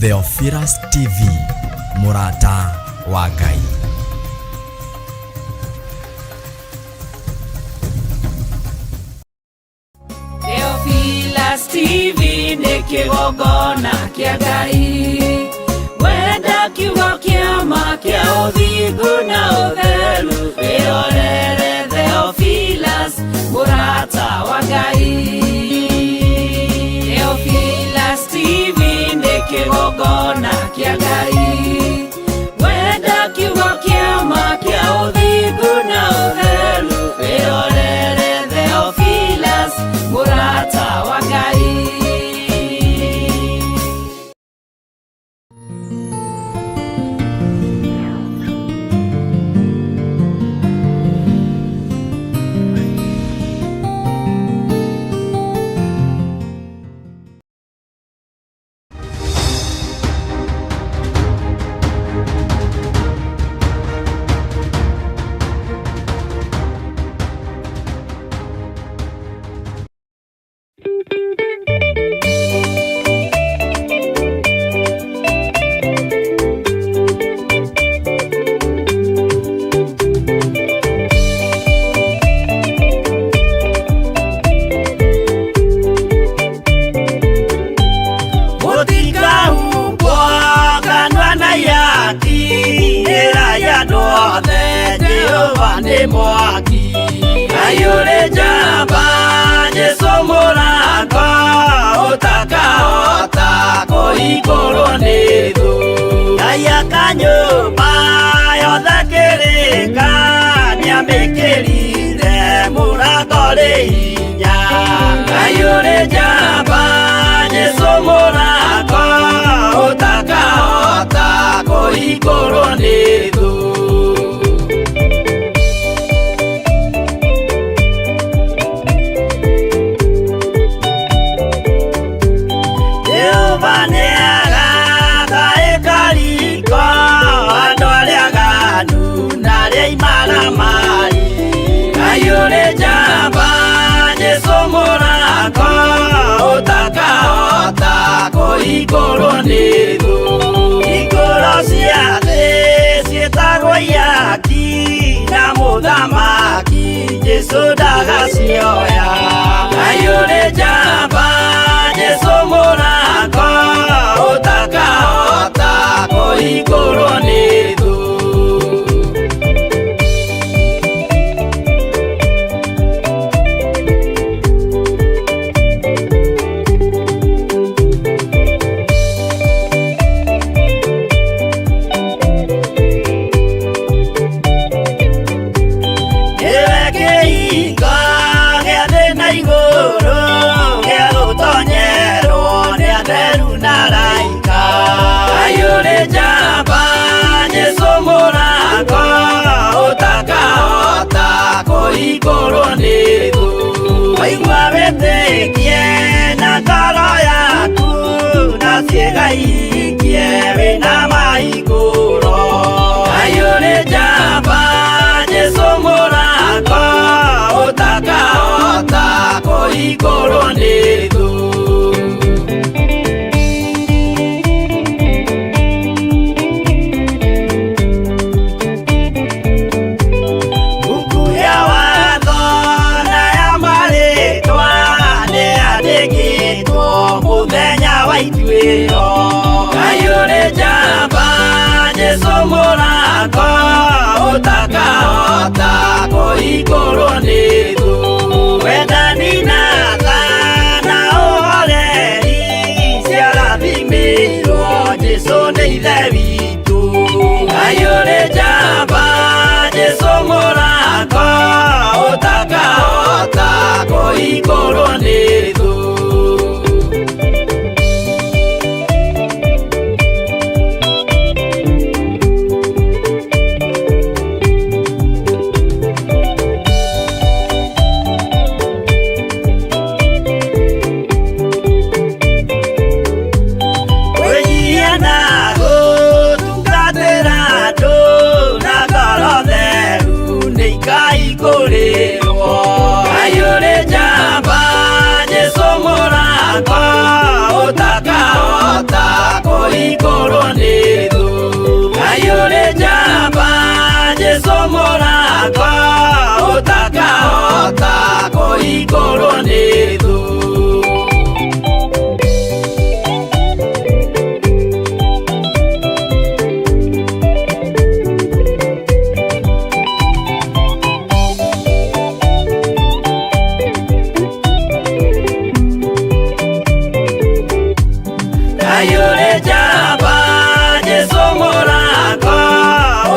Theophilus TV, Murata wa Ngai. Theophilus TV nĩ kĩgongona kĩa Ngai, wenda kiugo kĩa ma kĩa ũthingu na ũtheru, wĩrorere Theophilus, Murata wa Ngai. Theophilus TV nĩ kĩgongona kĩa Ngai, wenda kiugo kĩa ma kĩa ũthingu na ũtheru, wĩrorere Theophilus, Murata wa Ngai. Mwaki ayure jamba Yesu Murata utakaota kuhingũrwo nĩ thũ ayaka nyũmba yothe kĩrĩka nĩamĩkĩrire mũrango rĩ hinya ayure jamba Yesu Murata utakaota kuhingũrwo nĩ thũ ayure jamba Yesu Murata utakaota kuhingũrwo nĩ thũ hingũro cia thĩ ciĩtagwo ihaki na mũthamaki Jesũ ndagacioya ayure jamba Yesu Murata utakaota kuhingũrwo nĩ thũ kuhingũrwo nĩ thũ waigua wĩtĩkie na ngoro yaku na ciĩga ihingie wĩna mahingũro ayure jamba Yesu Murata utakaota kuhingũrwo nĩ thũ ayure jamba Yesu Murata utakaota kuhingũrwo nĩ thũ wendani na tha na ũhoreri ciarathimĩirwo Jesũ nĩ ithe witũ ayure jamba Yesu Murata kũhingũrĩrwo. Ayũrĩ njamba Jesũ mũrango ũtakahota kũhingũrwo nĩ thũ. Ayũrĩ njamba Jesũ mũrango ũtakahota kũhingũrwo nĩ thũ. Ayũrĩ njamba Jesũ mũrango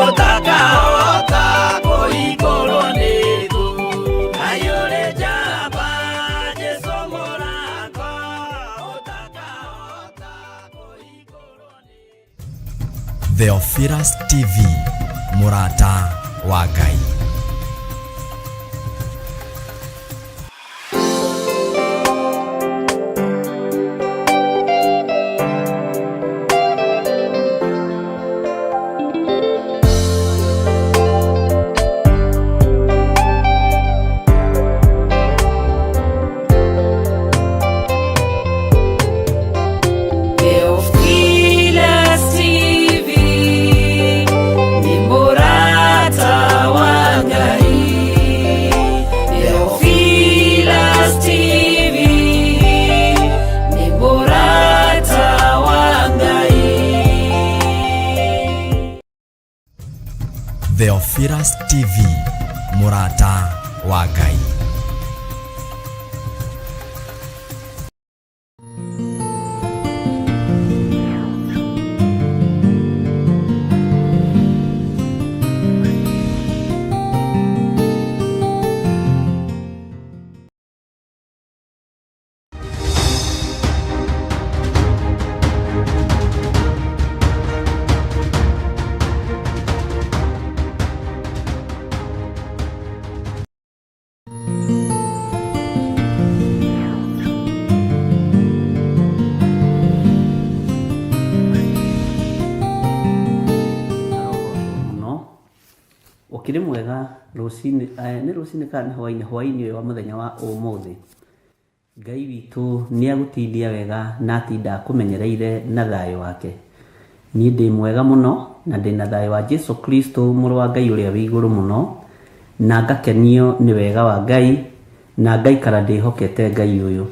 ũtakahota kũhingũrwo nĩ thũ. Ayũrĩ njamba Jesũ mũrango ũtakahota kũhingũrwo nĩ thũ. Theophilus TV, mũrata wa Ngai. Theophilus TV ni mũrata wa Ngai. Theophilus TV ni mũrata wa Ngai. Theophilus TV, mũrata wa Ngai. Ukiri mwega rucini ni rucini kana hwaini uyu wa muthenya wa umuthi Ngai witu ni agutindia wega na atinda kumenyereire na thayo wake. Ni ndi mwega muno na ndi na thayo wa Jesu Kristo muru wa Ngai uria wi iguru muno, na ngakenio ni wega wa Ngai, na ngaikara ndihokete Ngai uyu,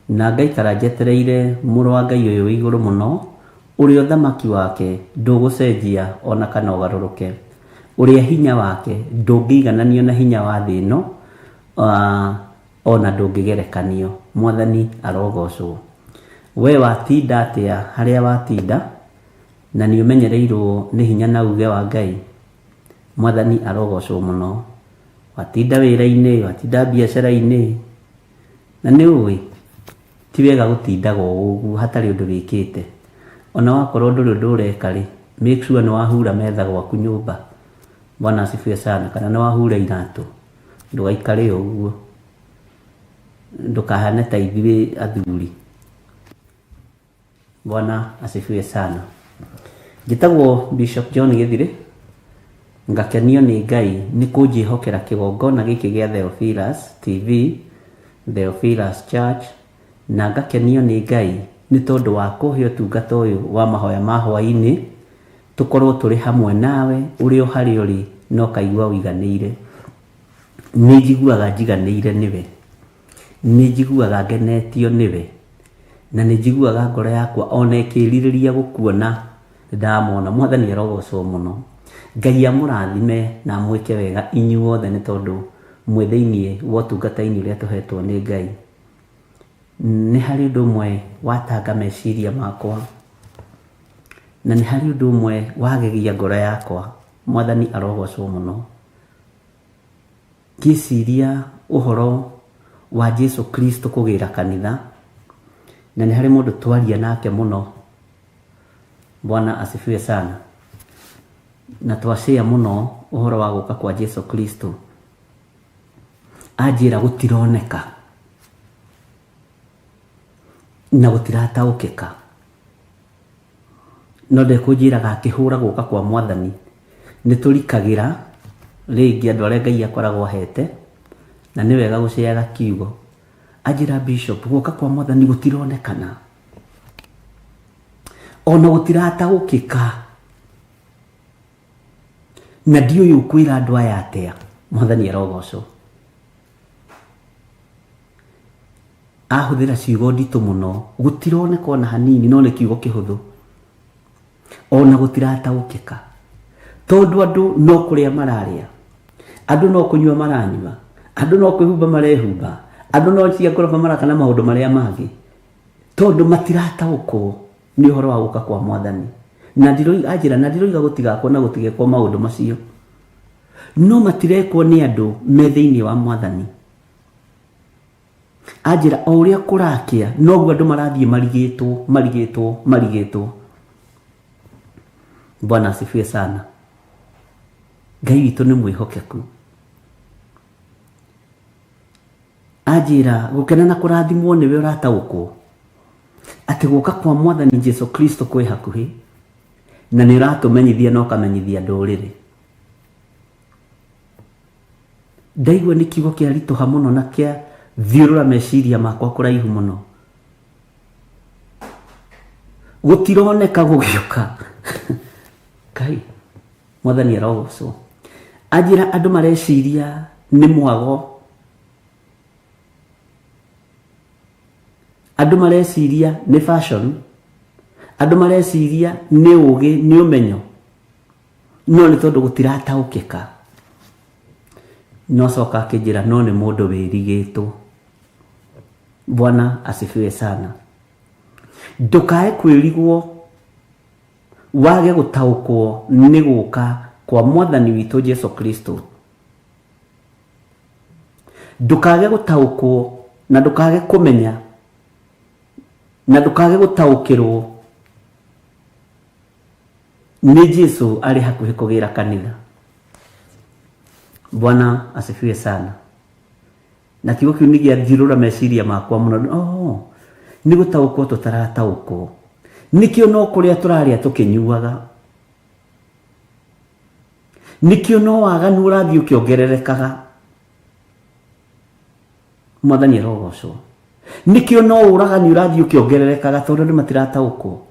na ngaikara njetereire muru wa Ngai uyu wi iguru muno uria thamaki wake ndugucenjia ona kana ugaruruke, uria hinya wake ndungigananio na hinya wa thĩ ĩno, ona ndungigerekanio. Mwathani arogocwo. We watinda atia haria watinda na ni umenyereirwo ni hinya na uge wa Ngai. Mwathani arogocwo muno. Watinda wĩra-inĩ, watinda biacara-inĩ, na nĩ ũĩ ti wega gũtindaga ũguo hatarĩ ũndũ wĩkĩte. Ona wakorwo ndũrĩ ũndũ ũreka rĩ, make sure nĩ wahura metha gwaku nyũmba. Bwana asifiwe sana. Kana nĩ wahura iratũ, ndũgaikare ũguo, ndũkahane ta ithuĩ athuri. Bwana asifiwe sana. Njĩtagwo Bishop John Gĩthirĩ, ngakenio nĩ Ngai nĩ kũnjĩhokera kĩgongona gĩkĩ gĩa Theophilus TV, Theophilus Church, na ngakenio nĩ Ngai nĩ tondũ wa kũhe ũtungata ũyũ wa mahoya ma hwaĩ-inĩ, tukorwo turi hamwe nawe uri o hari uri no kaigua wiganĩire. Nĩ njiguaga njiganĩire niwe, nĩ njiguaga ngenetio niwe, na nĩ njiguaga ngoro yakwa ona ĩkĩrirĩria gũkuona ndamona. Mwathani arogocwo mũno. Ngai amũrathime na mwĩke wega inyuothe nĩ tondũ mwĩ thĩinĩ wa ũtungata-inĩ ũrĩa tũhetwo nĩ Ngai. Nĩ harĩ ũndũ ũmwe watanga meciria makwa, na nĩ harĩ ũndũ ũmwe wagegia ngoro yakwa. Mwathani arogocwo mũno. Ngĩciria ũhoro wa Jesu Kristo kũgĩra kanitha, na nĩ harĩ mũndũ twaria nake mũno. Bwana asifiwe sana. Na twashare mũno ũhoro wa gũka kwa Jesu Kristo. Anjĩra gũtironeka na gũtirataũkĩka, no ndekũnjĩraga akĩhũra gũka kwa Mwathani nĩ tũrikagĩra Rĩngĩ andũ arĩa Ngai akoragwo ahete na nĩ wega gũceaga kiugo. Anjĩra Bishop, guoka kwa Mwathani gũtironekana, ona gũtirataũkĩka, na ndiũĩ ũkwĩra andũ aya atĩa. Mwathani arogocwo. Ahũthĩra ciugo nditũ mũno, gũtironeka ona hanini, no nĩ kiugo kĩhũthũ, ona gũtirataũkĩka, tondũ andũ no kũrĩa mararĩa, andũ no kũnyua maranyua, andũ no kwĩhumba marehumba, andũ no cia ngoroba maraka na maũndũ marĩa mangĩ, tondũ matirataũkwo nĩ ũhoro wa gũka kwa Mwathani. Na anjĩra na ndiroiga gũtigakwo na gũtigekwo maũndũ macio, no matirekwo nĩ andũ me thĩinĩ wa Mwathani. Anjĩra o ũrĩa kũrakĩa noguo andũ marathiĩ marigĩtwo. Bwana asifiwe sana. Ngai witũ nĩ mwĩhokeku. Anjĩra gũkena na kũrathimwo nĩwe ũrataũkwo atĩ gũka kwa Mwathani Jesu Kristo kwĩ hakuhĩ, na nĩ ũratũmenyithia na ũkamenyithia ndũrĩrĩ. Ndaigua nĩ kiugo kĩa ritũha mũno na kĩa thiũrũra meciria makwa kũraihu mũno. Gũtironeka gũgĩũka. Ngai Mwathani arogocwo. Anjĩra andũ mareciria nĩ mwago, andũ mareciria nĩ fashion, andũ mareciria nĩ ũgĩ, nĩ ũmenyo, no nĩ tondũ gũtirataũkĩka. No coka akĩnjĩra no nĩ mũndũ wĩrigĩtwo. Bwana asifiwe sana. Ndũkae kwĩrigwo wage gũtaũkwo nĩ gũka kwa Mwathani witũ Jesu Kristo. Ndũkage gũtaũkwo na ndũkage kũmenya na ndũkage gũtaũkĩrwo nĩ Jesu arĩ hakuhĩ kũgĩra kanitha. Bwana asifiwe sana. Na kiugo kĩu nĩ gĩathiũrũra meciria makwa mũno. Nĩ gũtaũkwo tũtarataũkwo. Nĩkĩo no kũrĩa tũrarĩa tũkĩnyuaga. Nĩkĩo no waganu ũrathiĩ ũkĩongererekaga. Mwathani arogocwo. Nĩkĩo no ũragani ũrathiĩ ũkĩongererekaga tondũ andũ matirataũkwo.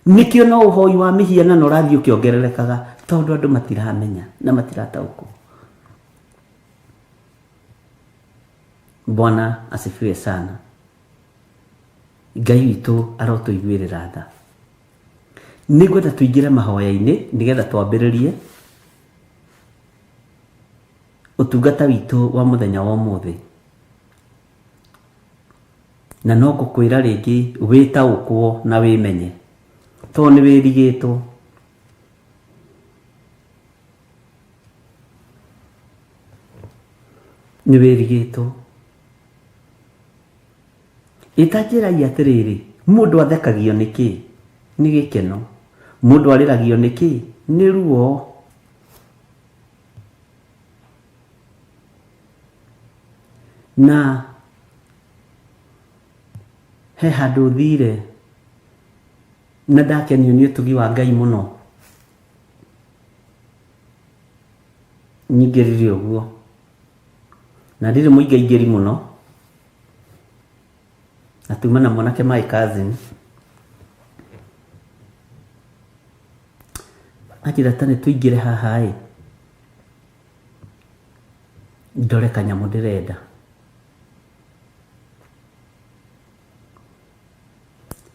Nĩkĩo no ũhoi wa mĩhianano ũrathiĩ ũkĩongererekaga tondũ andũ matiramenya na matirataũkwo. Bwana asifiwe sana. Ngai witũ arotũiguĩrĩra tha. Nĩngwenda tũingĩre mahoya-inĩ nĩgetha twambĩrĩrie ũtungata witũ wa mũthenya wa ũmũthĩ. Na no ngũkwĩra rĩngĩ wĩtaũkwo na wĩmenye, tondũ nĩ wĩrigĩtwo. Nĩ wĩrigĩtwo. Itanjĩragia atĩrĩrĩ, mũndũ athekagio nĩkĩ? Nĩ gĩkeno. Mũndũ arĩragio nĩkĩ? Nĩ ruo. Na he handũ thire na ndakenio nĩ ũtugi wa Ngai mũno. Nyingĩrire ũguo na ndirĩ mũingaingĩri mũno. Natuma na mwanake my cousin anjĩra ta nĩ tũingĩre haha ndore kanyamũ ndĩrenda.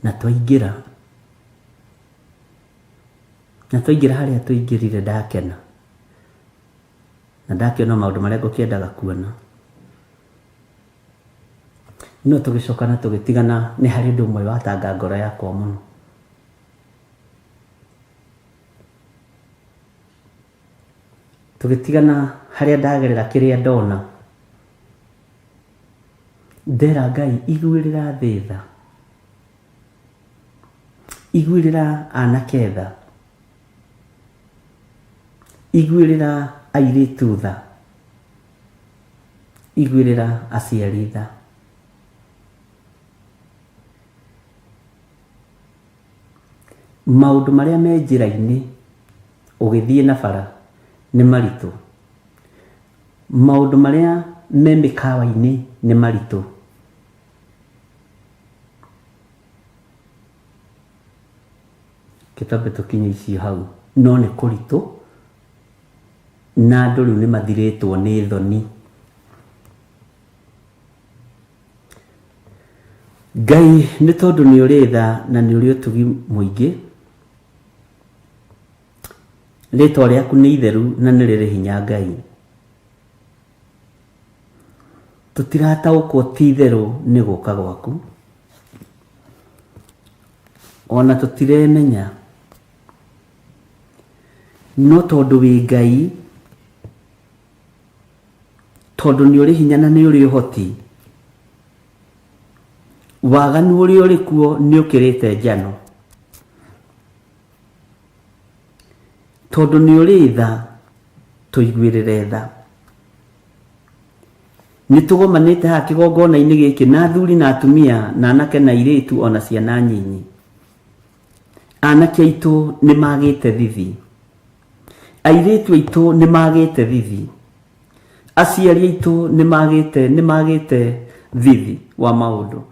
Na twaingĩra harĩa tũingĩrire ndakena, na ndakĩona maũndũ marĩa ngũkĩendaga kuona. No tũgĩcoka na tũgĩtigana nĩ harĩ ũndũ ũmwe watanga ngoro yakwa mũno. Tũgĩtigana harĩa ndagerera kĩrĩa ndona, ndera Ngai iguĩrĩra thĩ tha, iguĩrĩra anake tha, iguĩrĩra airĩtu tha, iguĩrĩra aciari tha. Maũndũ marĩa me njĩra-inĩ ugithie na bara ni maritu, maundu maria me mikawa-ini ni maritu. Kitambe tukinye ici hau no ni kuritu na andu riu ni mathiritwo ni thoni. Ngai ni tondu ni uri tha na ni uri utugi muingi, ritwa riaku ni itheru na ni riri hinya Ngai. Tutirataũkwo ti itheru ni guka gwaku, ona tutiremenya, no tondu wi Ngai, tondu ni uri hinya na ni uri uhoti, waganu uri uri kuo ni ukirite njano, tondu ni uri tha tuiguirire tha. Ni tugomanite ha kigongona-ini giki na athuri na atumia na anake na airitu ona ciana nyinyi. Anake aitu ni magite thithi, airitu aitu ni magite thithi, aciari aitu ni magite thithi wa maundu.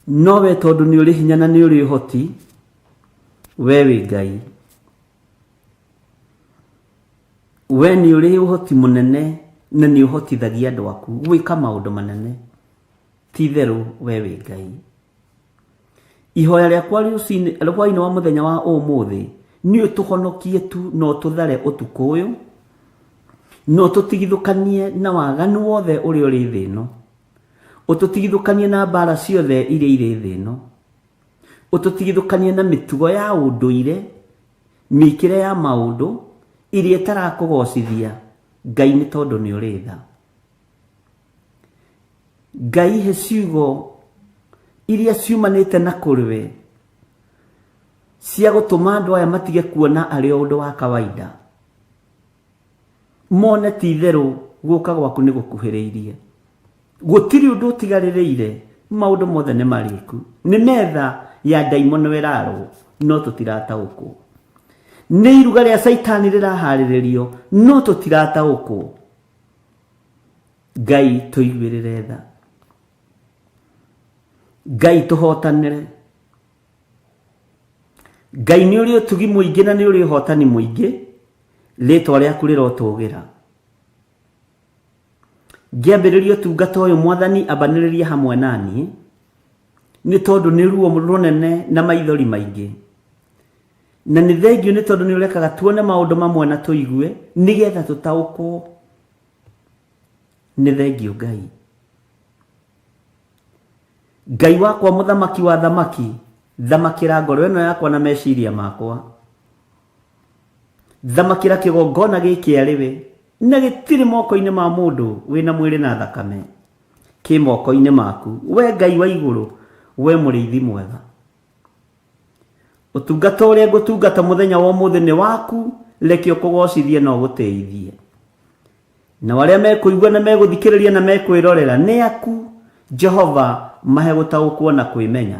No we tondu ni uri hinya na ni uri uhoti, we wi Ngai. We ni uri uhoti munene na ni uhotithagia andu aku gwika maundu manene. Ti theru we wi Ngai. Ihoya riakwa rwa-ini wa muthenya wa umuthi ni utuhonokie tu no tuthare utuku uyu, no tutigithukanie na waganu wothe uri thi ino, ututigithukanie na mbara ciothe iria iri thi ino, ututigithukanie na mitugo ya unduire, mikire ya maundu iria itarakugocithia Ngai ni tondu ni uri tha. Ngai he ciugo iria ciumanite na kuriwe cia gutuma andu aya matige kuona ari undu wa kawaida, mone ti theru guka gwaku ni gukuhiriirie. Gutiri undu utigaririire, maundu mothe ni mariku, ni metha ya daimono weraro, no tutirataũkwo. Ni iruga ria Saitani rirahariririo, no tutirataũkwo. Ngai tuiguirire tha, Ngai tuhotanire. Ngai ni uri utugi muingi na ni uri uhotani muingi, ritwa riaku rirotugira. Ngiambiriria utungata uyu Mwathani ambaniririe hamwe nani, ni tondu ni ruo runene na maithori maingi, na ni thengio ni tondu ni urekaga tuone maundu mamwe na tuigue nigetha tutaũkwo. Ni thengio Ngai. Ngai wakwa muthamaki wa thamaki, thamakira ngoro ino yakwa na meciria makwa, thamakira kigongona giki ariwe na gitiri moko-ini ma mundu wina mwiri na thakame, ki moko-ini maku we Ngai wa iguru, we muriithi mwega. Utungata uria ngutungata muthenya wa umuthi ni waku, reke ukugocithie na ugutiithie. Na waria mekuigua na meguthikiriria na mekwirorera ni aku Jehova, mahe gutaũkwo na kwimenya.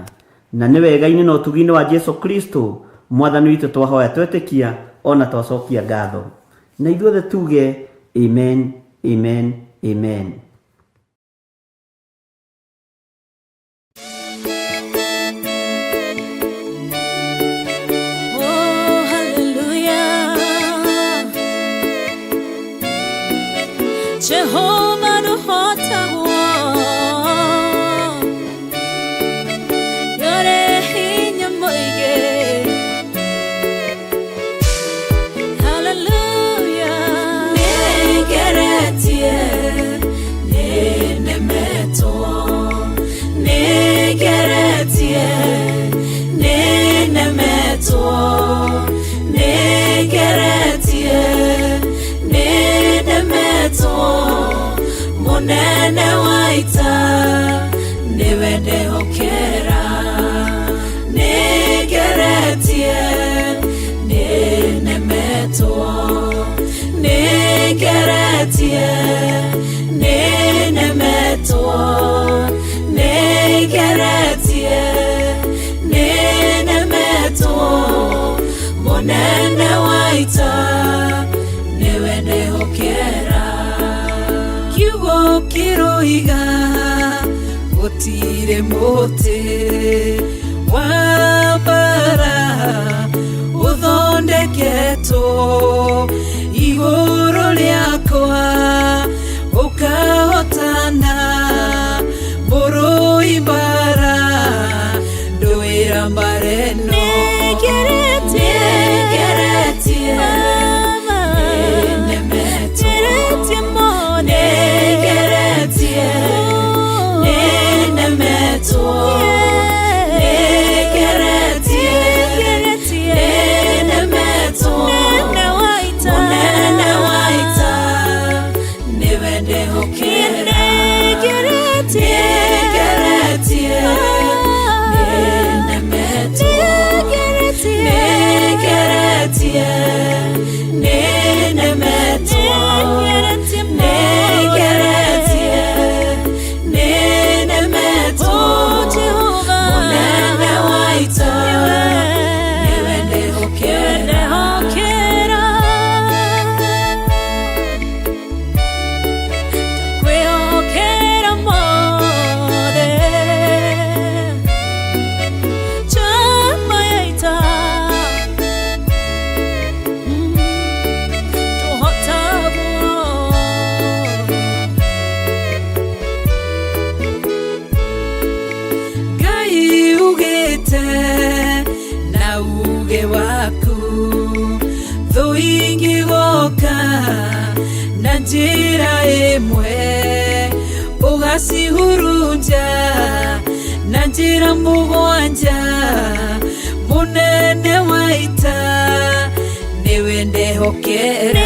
Na ni wega-ini na utugi-ini wa Jesu Kristo Mwathani witu twahoya twetikia ona twacokia ngatho. Na ithuothe tuge amen, amen, amen. Jehovah no hota yore hinya moige. Hallelujah. Negeretie nenemeto, negeretie nenemeto, negeretie munene waita niwende hokera, negeretie nenemeto, negeretie nenemeto, negeretie nenemeto, munene moiga gutire muti wa bara uthondeketwo iguru riakwa ukahotana mburu ibara nduira mbareno na uge waku thuingi goka na njira imwe ugacihurunja na njira mugwanja munene waita niwe ndehokera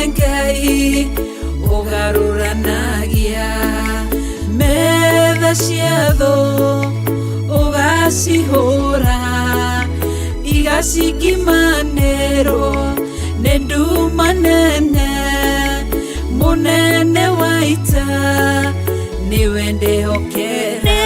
Ngai ugaruranagia metha ciatho ugacihura igacikimanĩrwo nĩ nduma nene munene waita niwe ndĩhokera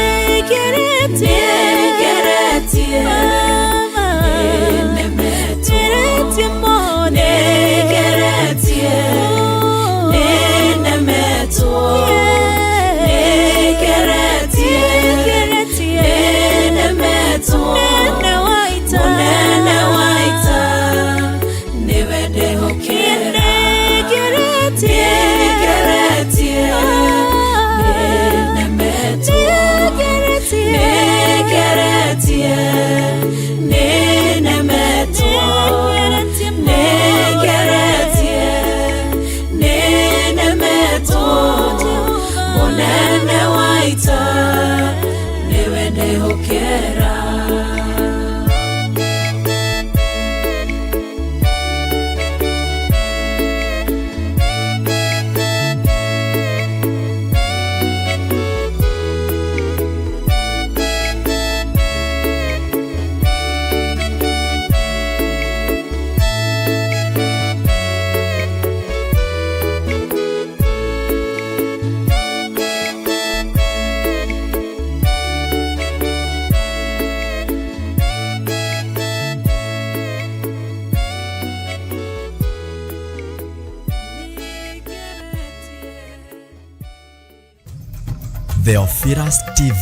Theophilus TV,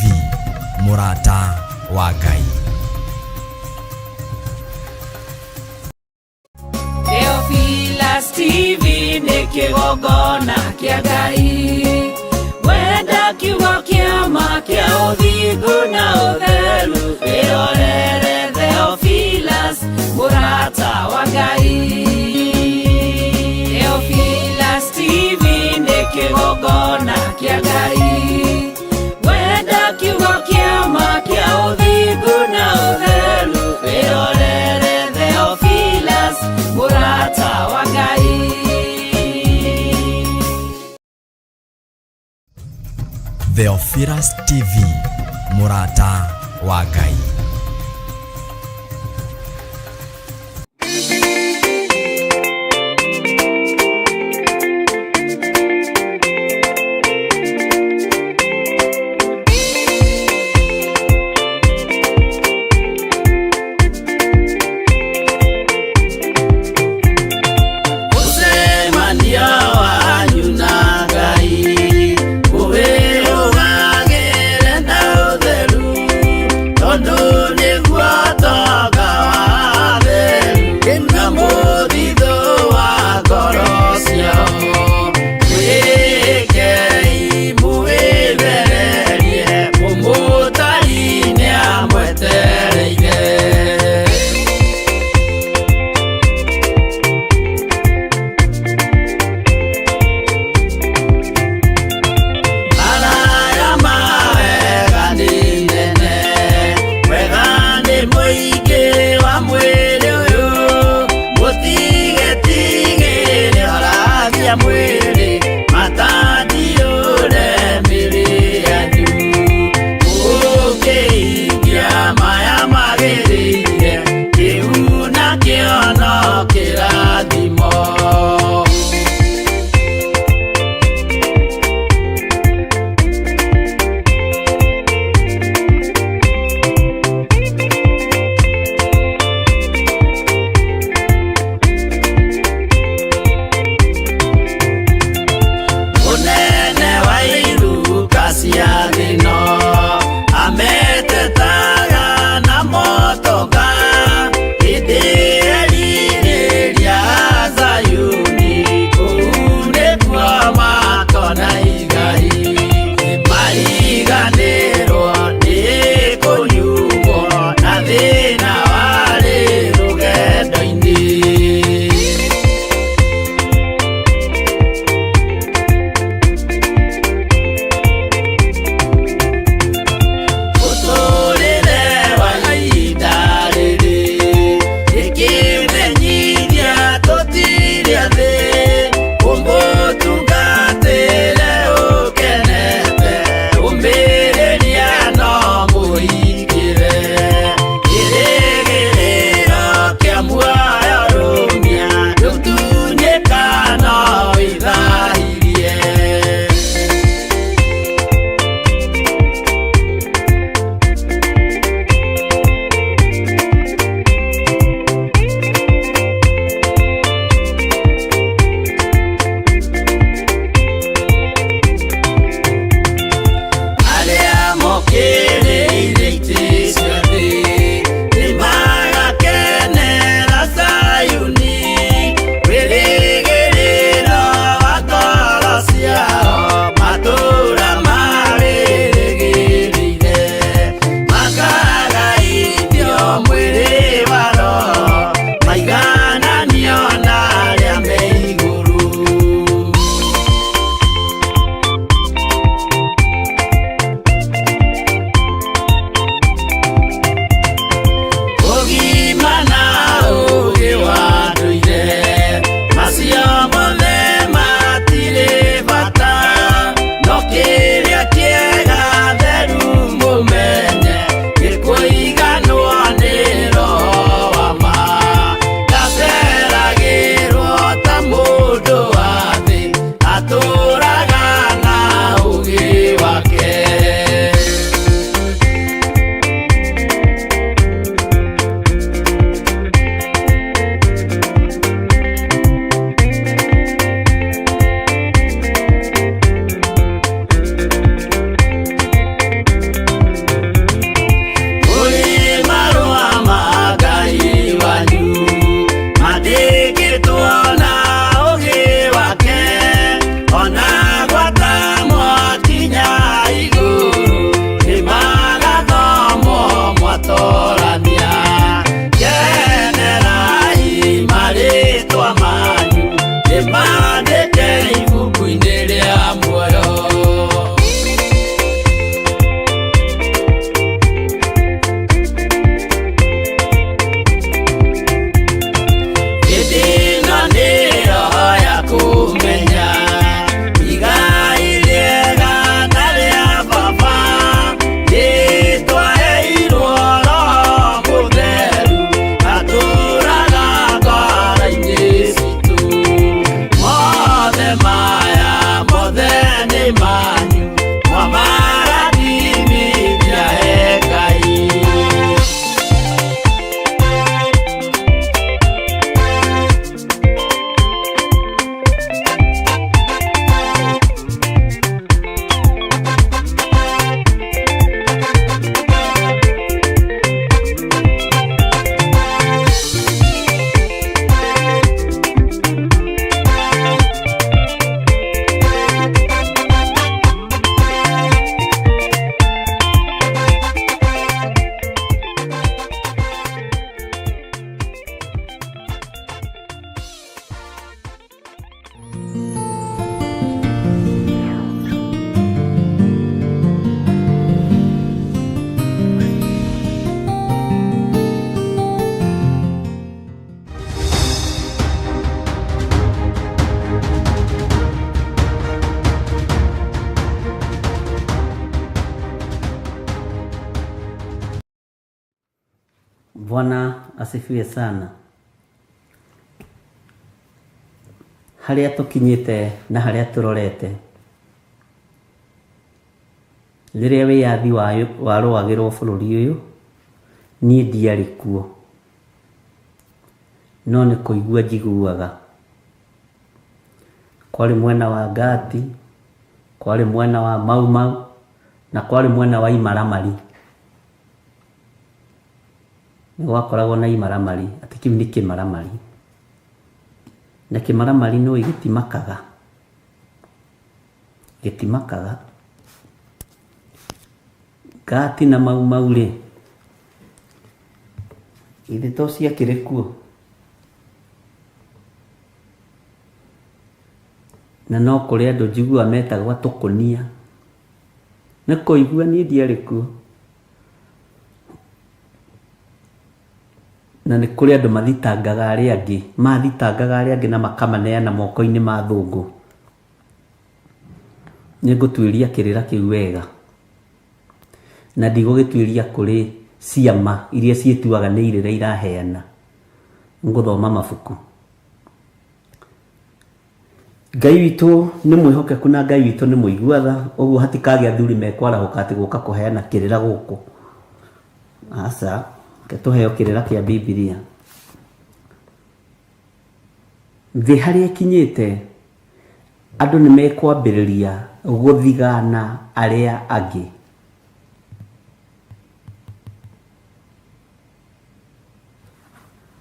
mũrata wa Ngai. Theophilus TV nĩ kĩgongona kĩa Ngai, wenda kiugo kĩa ma kĩa ũthingu na ũtheru. Wĩrorere Theophilus, mũrata wa Ngai. Theophilus TV nĩ kĩgongona kĩa Ngai, wenda kiugo kĩa ma kĩa ũthingu na ũtheru. Wĩrorere Theophilus, mũrata wa Ngai. Theophilus TV, mũrata wa Ngai. No Bwana asifiwe sana. Haria tukinyite na haria turorete, riria wiyathi wa rwagi rwa bururi uyu nie ndiari kuo, no ni kuigua njiguaga. Kwari mwena wa Gati, kwari mwena wa Mau Mau, na kwari mwena wa Imaramari. Ni gwakoragwo na Imaramari, ati kiu ni Kimaramari, na Kimaramari no gitimakaga, Gati na Mau Mau ri ithe to ciakire kuo, na no kuri andu njigua metagwo tukunia, na kuigua nie ndiari kuo, na ni kuri andu mathitangaga aria angi na makamaneana moko-ini ma thungu. Ningutwiria kirira kiu wega, na ndigugitwiria kuri ciama iria ciituaga ni irira iraheana. Nguthoma mabuku. Ngai witu ni mwihokeku na Ngai witu ni muiguatha, uguo hatikagĩa athuri mekwarahuka ati guka kuheana kirira guku. Asa ke tuheo kirira kia Biblia. Thi haria kinyite andu ni mekwambiriria guthigana aria angi.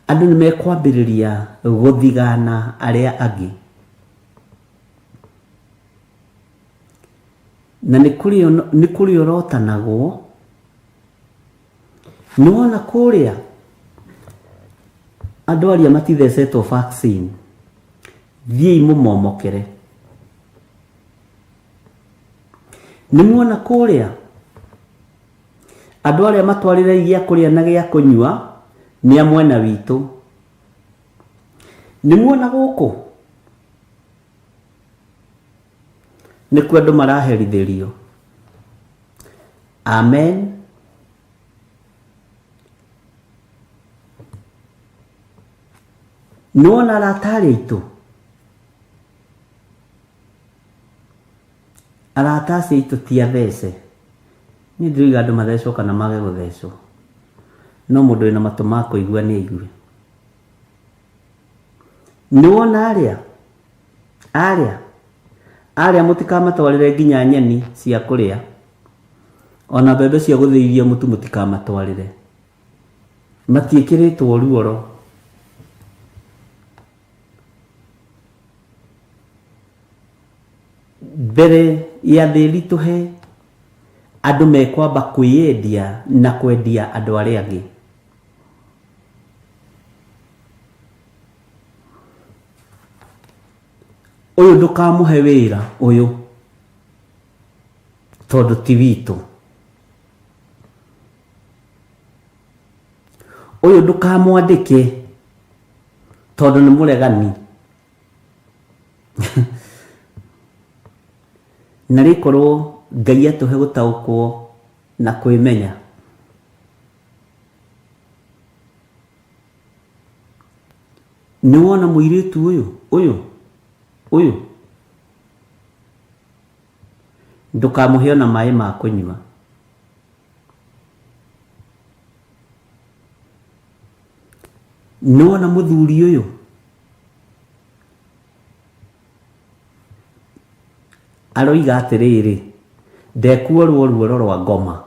Andu ni mekwambiriria guthigana aria angi. Na ni kuri orotanagwo, niwona kuria andu aria matithecetwo vaccine, thiei mumomokere. Nimuona kuria andu aria matwarire gia kuria na gia kunyua ni amwena witu. Nimuona guku niku andu maraherithirio. Amen. Niwona aratari itu, aratasi itu tia thece. Ni ndiriga andu mathecwo kana mage guthecwo, no mundu ina matu ma kuigua ni aigue. Niwona aria mutikamatwarire nginya nyeni cia kuria, ona mbembe cia guthĩithia mutu mutikamatwarire, matiĩkĩrĩtwo ruoro. Mbere ya thĩri tuhe andu mekwamba kwĩyendia na kwendia andu aria angi. Uyu ndukamuhe wira uyu tondu ti witu. Uyu ndukamwandike tondu ni muregani. Na rikorwo Ngai atuhe gutaukwo na kwimenya. Niwona muiritu uyu ndukamuhe ona mai ma kunywa. Niwona muthuri uyu aroiga atiriri ndekuorwo ruoro rwa ngoma.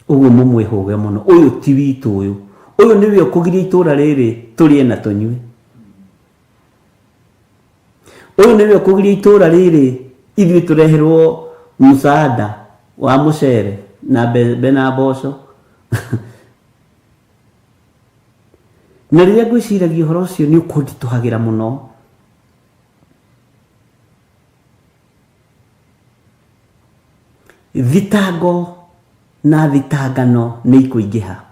Uguo mumwihuge muno. Uyu ti witu uyu niwe ukugiria itura riri turie na tunywe. Uyu niwe ukugiria itura riri ithui tureherwo musaada wa mucere na mbembe na mboco. Na riria ngwiciragia uhoro ucio ni ukundituhagira muno. Thitango na thitangano ni ikuingiha,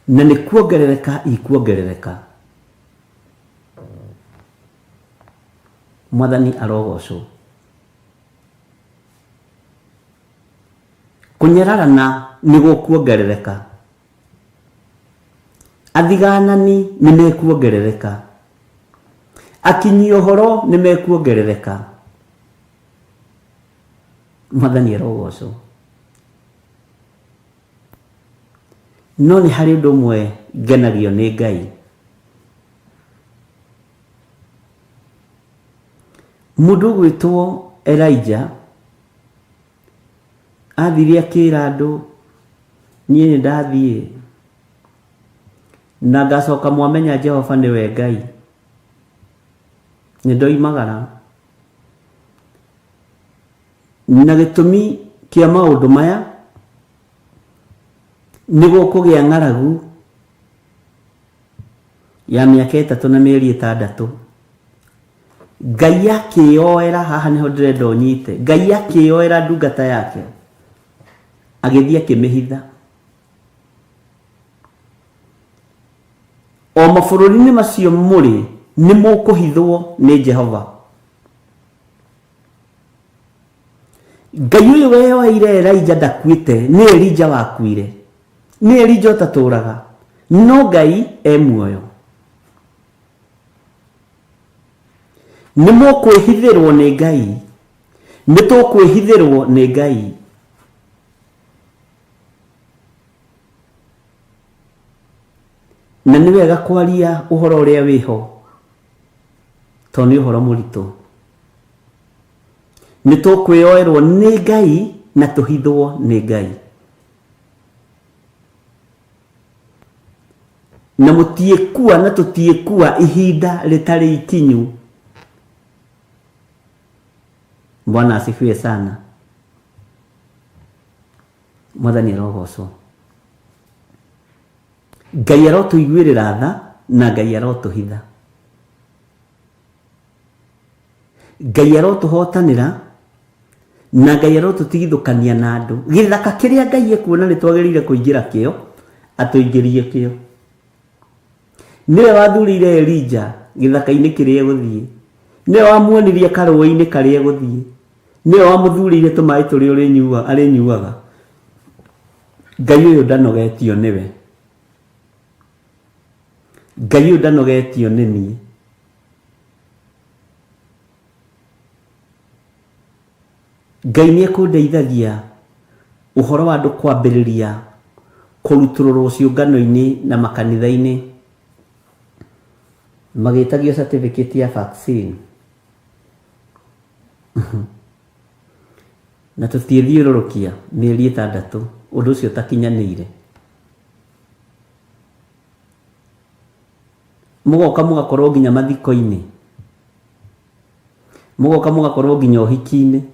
na ni ikuongerereka. Mwathani arogocwo. kunyararana ni gukuongerereka, athiganani ni mekuongerereka, akinyi uhoro ni mekuongerereka. Mwathani arogocwo. No ni hari undu umwe ngenagio ni Ngai. Mundu gwitwo Elijah athire akira andu, nie ni ndathie na ngacoka mwamenya Jehova niwe Ngai, ni ndoimagara. Na gitumi kia maundu maya niguo kugia ng'aragu ya miaka 3 na mieri 6. Ngai akioera, haha niho ndirenda unyite, Ngai akioera ndungata yake agithia kimihitha. O mabururi-ini macio muri ni mukuhithwo ni Jehova. Ngai uyu weyoeire Elijah ndakuite, ni Elijah wakuire, ni Elijah utaturaga, no Ngai e muoyo. Ni mukwihithirwo ni Ngai, ni tukwihithirwo ni Ngai. Na ni wega kwaria uhoro uria wiho, to ni uhoro muritu. Ni tukwiyoerwo ni Ngai na tuhithwo ni Ngai. Na mutiekua na tutiekua ihinda ritari ikinyu. Bwana asifiwe sana. Mwathani arogocwo. Ngai arotuiguirira tha na Ngai arotuhitha. Ngai arotuhotanira na Ngai arotutigithukania na andu. Githaka kiria Ngai ekuona ni twagirire kuingira kio, atuingirie kio. Niwe wathurire Elijah githaka-ini kiria guthie. Niwe wamuonirie karũĩ-ini karia guthie. Niwe wamuthurire tumai turi uri nyuaga. Ngai uyu ndanogetio niwe. Ngai uyu ndanogetio ni nie. Ngai ni ekundeithagia uhoro wa andu kwambiriria kuruturwo ciungano-ini na makanitha-ini magitagio certificate ya vaccine. Na tutithiururukia mieri 6 undu ucio takinyanire. Mugoka mugakorwo nginya mathiko-ini, mugoka mugakorwo nginya uhiki-ini,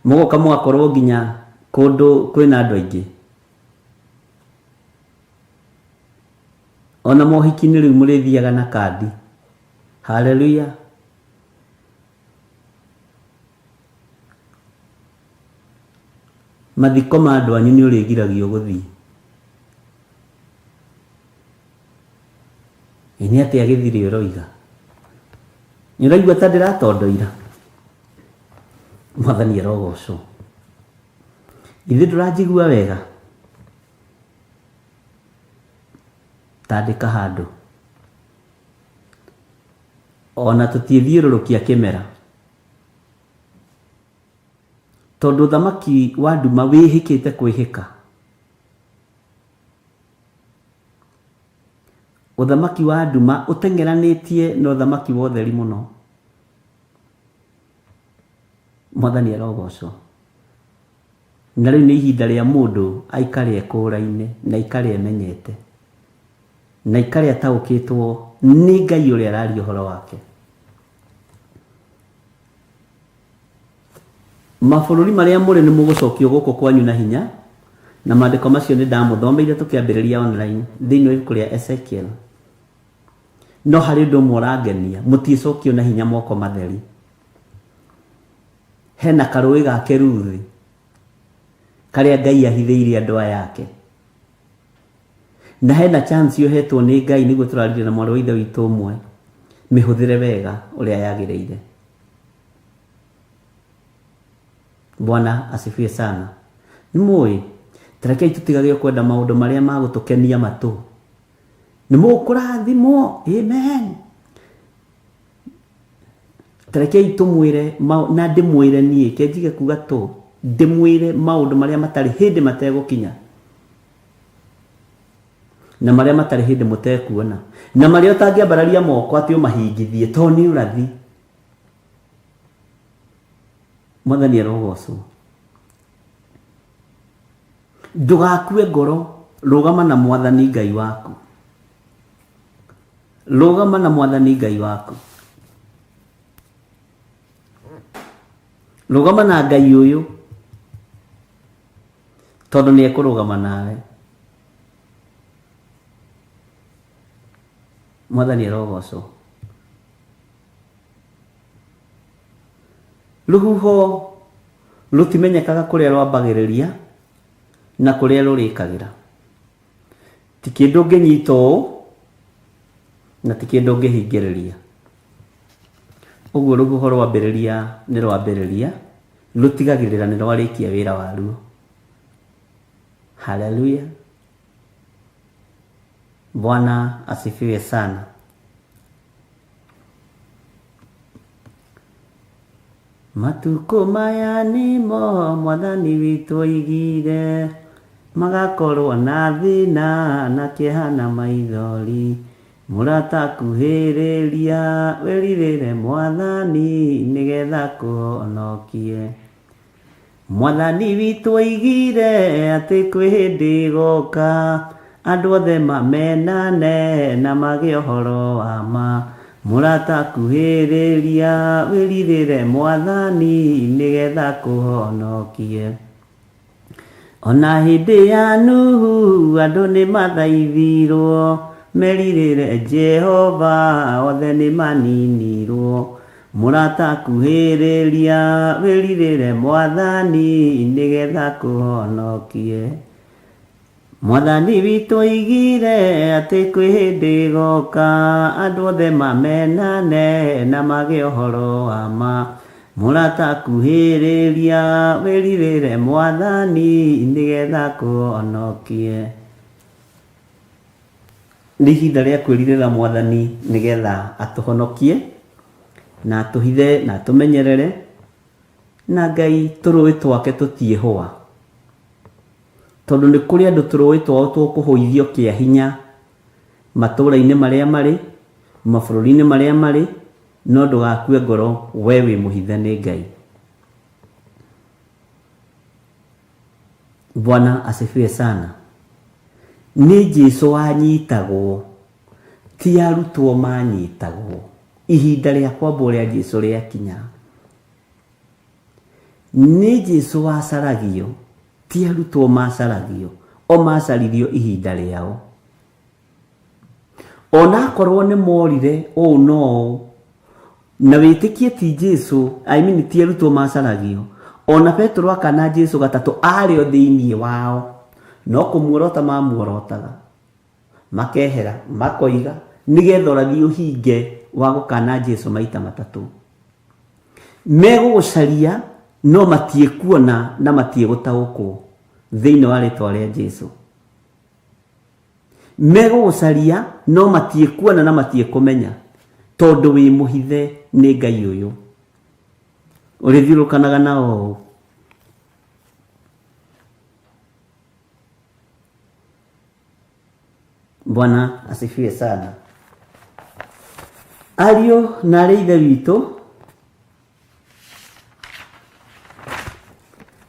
mugoka mugakorwo nginya kundu kwina andu aingi. Ona mohiki-ini riu murithiaga na kandi. Haleluya. Mathiko ma andu anyu ni urigiragio guthii. Ini ati agithiri uroiga. Ni uraigua ta ndiratondoira. Mwathani arogocwo. Ithe ndurajigua wega. Tandika handu. Ona tutithiururukia kimera. Tondu thamaki wa nduma wihikite kwihika. Uthamaki wa nduma utengeranitie na uthamaki wa utheri muno. Mwathani arogocwo. Na riu ni ihinda ria mundu aikare ekura-ini na aikare emenyete. Na ikare ataukitwo ni Ngai uria araria uhoro wake. Mabururi maria muri ni mugocokio guku kwanyu na hinya, na maandiko macio ni ndamuthomeire tukiambiriria online thiini wa ibuku ria Ezekiel. No hari undu umwe urangenia, muticokio na hinya moko matheri. Hena karũĩ ga Keruthi karia Ngai ahithiire andu yake. Na hena chance yohetwo ni Ngai niguo turarire na mwarĩ wa ithe witũ umwe mihuthire wega uria yagireire. Bwana asifiwe sana. nĩ mũĩ tarekei tũtigage kwenda maũndũ marĩa magũtũkenia matũ. Nĩ mũkũrathimwo, amen. Tarekei tũmwĩre na ndĩmwĩre niĩ kenjige kuga tũ, ndĩmwĩre maũndũ marĩa matarĩ hĩndĩ mategũkinya, na marĩa matarĩ hĩndĩ mũtekuona, na marĩa ũtangĩambararia moko atĩ ũmahingithie to nĩ ũrathi. Mwathani arogocwo. Ndũgakue ngoro, rũgama na Mwathani Ngai waku. Rũgama na Mwathani Ngai waku. Rũgama na Ngai ũyũ tondũ nĩ ekũrũgama nawe. Mwathani arogocwo. Rũhuho rũtimenyekaga kũrĩa rwambagĩrĩria na kũrĩa rũrĩkagĩra. Ti kĩndũ ũngĩnyita ũũ na ti kĩndũ ũngĩhingĩrĩria. Ũguo rũhuho rwambĩrĩria nĩ rwambĩrĩria, rũtigagĩrĩra nĩ rwarĩkia wĩra waruo. Haleluya. Bwana asifiwe sana. Matukũ maya nĩmo Mwathani witũ oigire, magakorwo na thĩna na kĩeha na maithori. Mũrata kuhĩrĩria wĩrirĩre Mwathani nĩgetha kũhonokie. Mwathani witũ oigire atĩ kwĩ hĩndĩ ĩgoka andũ othe mamenane na magĩe ũhoro wa ma. Mũrata kuhĩrĩria wĩrirĩre Mwathani nĩgetha kũhonokie. Ona hĩndĩ ya Nuhu andũ nĩ mathaithirwo, merirĩre Jehova othe nĩ maninirwo. Mũrata kuhĩrĩria wĩrirĩre Mwathani nĩgetha kũhonokie. Mwathani witũ oigire atĩ kwĩ hĩndĩ ĩgoka andũ othe mamenane na magĩe ũhoro wa ma. Mũrata kuhĩrĩria wĩrirĩre Mwathani nĩgetha kũhonokie. Nĩ ihinda rĩa kwĩrirĩra Mwathani nĩgetha atũhonokie na atũhithe na atũmenyerere, na Ngai tũrũĩ twake tũtiĩhũa. Tondũ nĩ kũrĩ andũ tũrũĩ twao tũkũhũithio kĩa hinya matũũra-inĩ marĩa marĩ, mabũrũri-inĩ marĩa marĩ, no ndũgakue ngoro, we wĩ mũhithe nĩ Ngai. Bwana asifiwe sana. Nĩ Jesũ wanyitagwo, ti arutwo manyitagwo. Ihinda rĩa kwambwo rĩa Jesũ rĩakinya. Nĩ Jesũ wacaragio, ti arutwo macaragio, o macaririo ihinda rĩao. Ona akorwo nĩ morire ũũ no ũũ, na wĩtĩkie ti Jesũ, ti arutwo macaragio. Ona Petro akana Jesũ gatatũ arĩ o thĩinĩ wao, no kũmuorota mamuorotaga, makehera, makoiga nĩgetha ũrathi ũhinge wa gũkana Jesũ maita matatũ. Megũgũcaria no matiĩkuona na matiĩgũtaũkwo thĩinĩ wa rĩtwa rĩa Jesũ. Megũgũcaria no matiĩkuona na matiĩkũmenya tondũ wĩ mũhithe nĩ Ngai ũyũ. Ũrĩthiũrũkanaga nao ũũ. Bwana asifiwe sana. Ariũ na arĩ ithe witũ,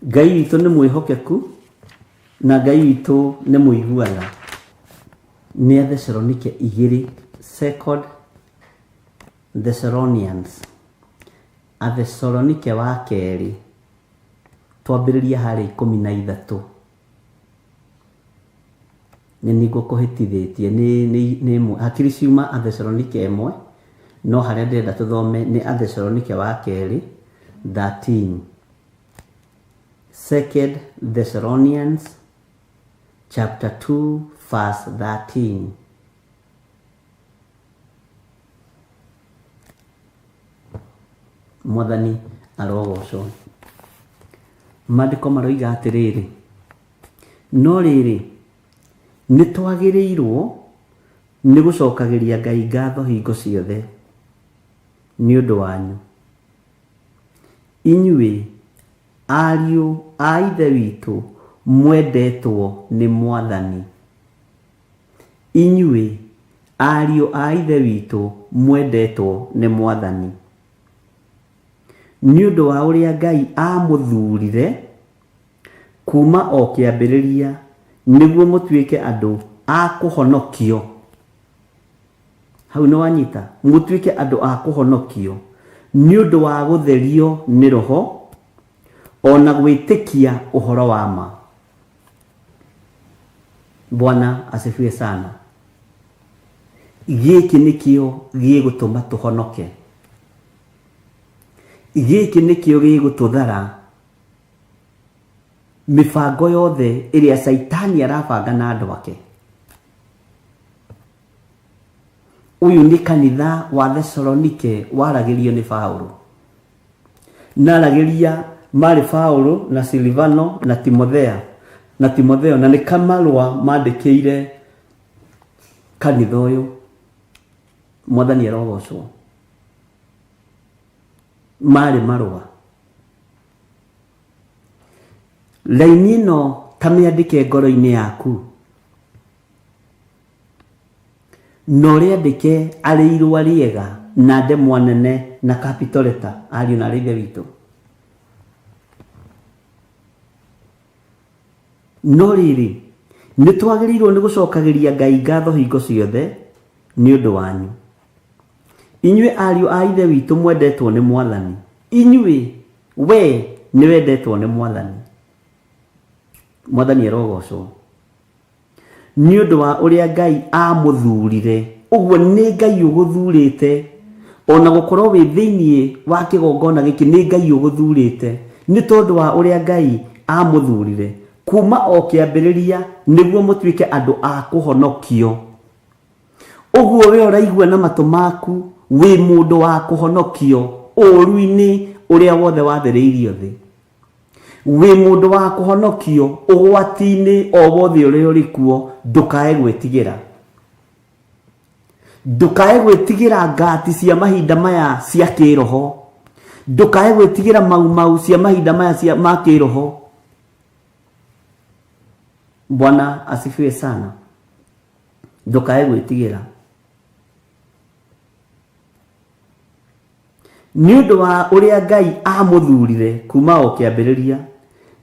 Ngai witũ nĩ mwĩhokeku na Ngai witũ nĩ mũiguaga. Nĩ Athesalonike 2, 2 Thessalonians, Athesalonike wa kerĩ, twambĩrĩria harĩ 13. Nĩ ngũkũhĩtithĩtie nĩ hakiri ciuma Athesalonike 1, no harĩa ndĩrenda tũthome nĩ Athesalonike wa kerĩ 13. 2 Thessalonians chapter 2 verse 13. Mwathani arogocwo. Maandĩko maroiga atĩrĩrĩ, no rĩrĩ nĩ twagĩrĩirwo nĩ gũcokagĩria Ngai ngatho hingo ciothe nĩ ũndũ wanyu inyuĩ ariũ a Ithe witũ mwendetwo nĩ Mwathani. Inyuĩ ariũ a Ithe witũ mwendetwo nĩ Mwathani nĩ ũndũ wa ũrĩa Ngai amũthurire kuma o kĩambĩrĩria nĩguo mũtuĩke andũ a kũhonokio. Hau nĩ wanyita, mũtuĩke andũ a kũhonokio nĩ ũndũ wa gũtherio nĩ Roho ona gwĩtĩkia ũhoro wa ma. Bwana asifiwe sana. Gĩkĩ nĩkĩo gĩgũtũma tũhonoke. Gĩkĩ nĩkĩo gĩgũtũthara mĩbango yothe ĩrĩa Saitani arabanga na andũ ake. Ũyũ nĩ kanitha wa Thesalonike waragĩrio nĩ Paulo. Naragĩria marĩ Paulo na Silvano na Timotheo na nĩ kamarũa mandĩkĩire kanitha ũyũ. Mwathani arogocwo. Marĩ marũa. Raini ĩno ta mĩandĩke ngoro-inĩ yaku. No rĩandĩke arĩ irũa rĩega na ndemwa nene na capital letter ariũ na Ithe witũ. No rĩrĩ nĩ twagĩrĩirwo nĩ gũcokagĩria Ngai ngatho hingo ciothe nĩ ũndũ wanyu. Inyuĩ ariũ a Ithe witũ mwendetwo nĩ Mwathani. Inyuĩ we nĩ wendetwo nĩ Mwathani. Mwathani arogocwo. Nĩ ũndũ wa ũrĩa Ngai amũthurire. Ũguo nĩ Ngai ũgũthurĩte. Ona gũkorwo wĩ thĩinĩ wa kĩgongona gĩkĩ nĩ Ngai ũgũthurĩte. Nĩ tondũ wa ũrĩa Ngai amũthurire kuma o kĩambĩrĩria nĩguo mũtuĩke andũ a kũhonokio. Ũguo we ũraigua na matũ maku wĩ mũndũ wa kũhonokio ũũru-inĩ ũrĩa wothe wathĩrĩirio thĩ. Wĩ mũndũ wa kũhonokio ũgwati-inĩ o wothe ũrĩa ũrĩ kuo. Ndũkae gwĩtigĩra. Ndũkae gwĩtigĩra ngati cia mahinda maya cia kĩroho. Ndũkae gwĩtigĩra mau cia mahinda maya cia ma kĩroho. Bwana asifiwe sana. Ndũkae gwĩtigĩra. Nĩ ũndũ wa ũrĩa Ngai amũthurire kuma o kĩambĩrĩria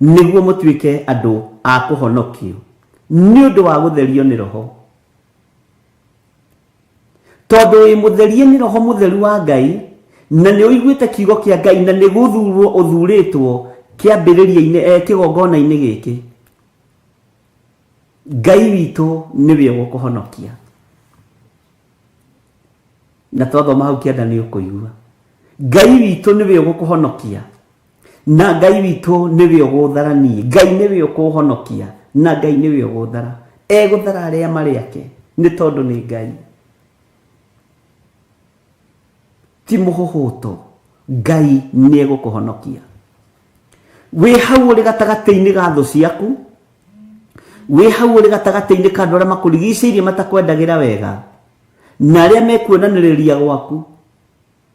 nĩguo mũtuĩke andũ a kũhonokio nĩ ũndũ wa gũtherio nĩ Roho. Tondũ wĩ mũtherie nĩ Roho Mũtheru wa Ngai na nĩ ũiguĩte kiugo kĩa Ngai na nĩ gũthurwo ũthurĩtwo kĩambĩrĩria-inĩ kĩgongona-inĩ gĩkĩ. Ngai witũ nĩwe ũgũkũhonokia. Na twathoma hau kĩanda nĩ ũkũigua. Ngai witũ nĩwe ũgũkũhonokia. Na Ngai witũ nĩwe ũgũtharania. Ngai nĩwe ũkũhonokia. Na Ngai nĩwe ũgũthara. Egũthara arĩa marĩ ake nĩ tondũ nĩ Ngai. Ti mũhũhũto. Ngai nĩ egũkũhonokia. Wĩ hau ũrĩ gatagatĩ-inĩ ga thũ ciaku. Wĩ hau ũrĩ gatagatĩ-inĩ ka andũ arĩa makũrigicĩirie matakwendagĩra wega na arĩa mekuonanĩrĩria gwaku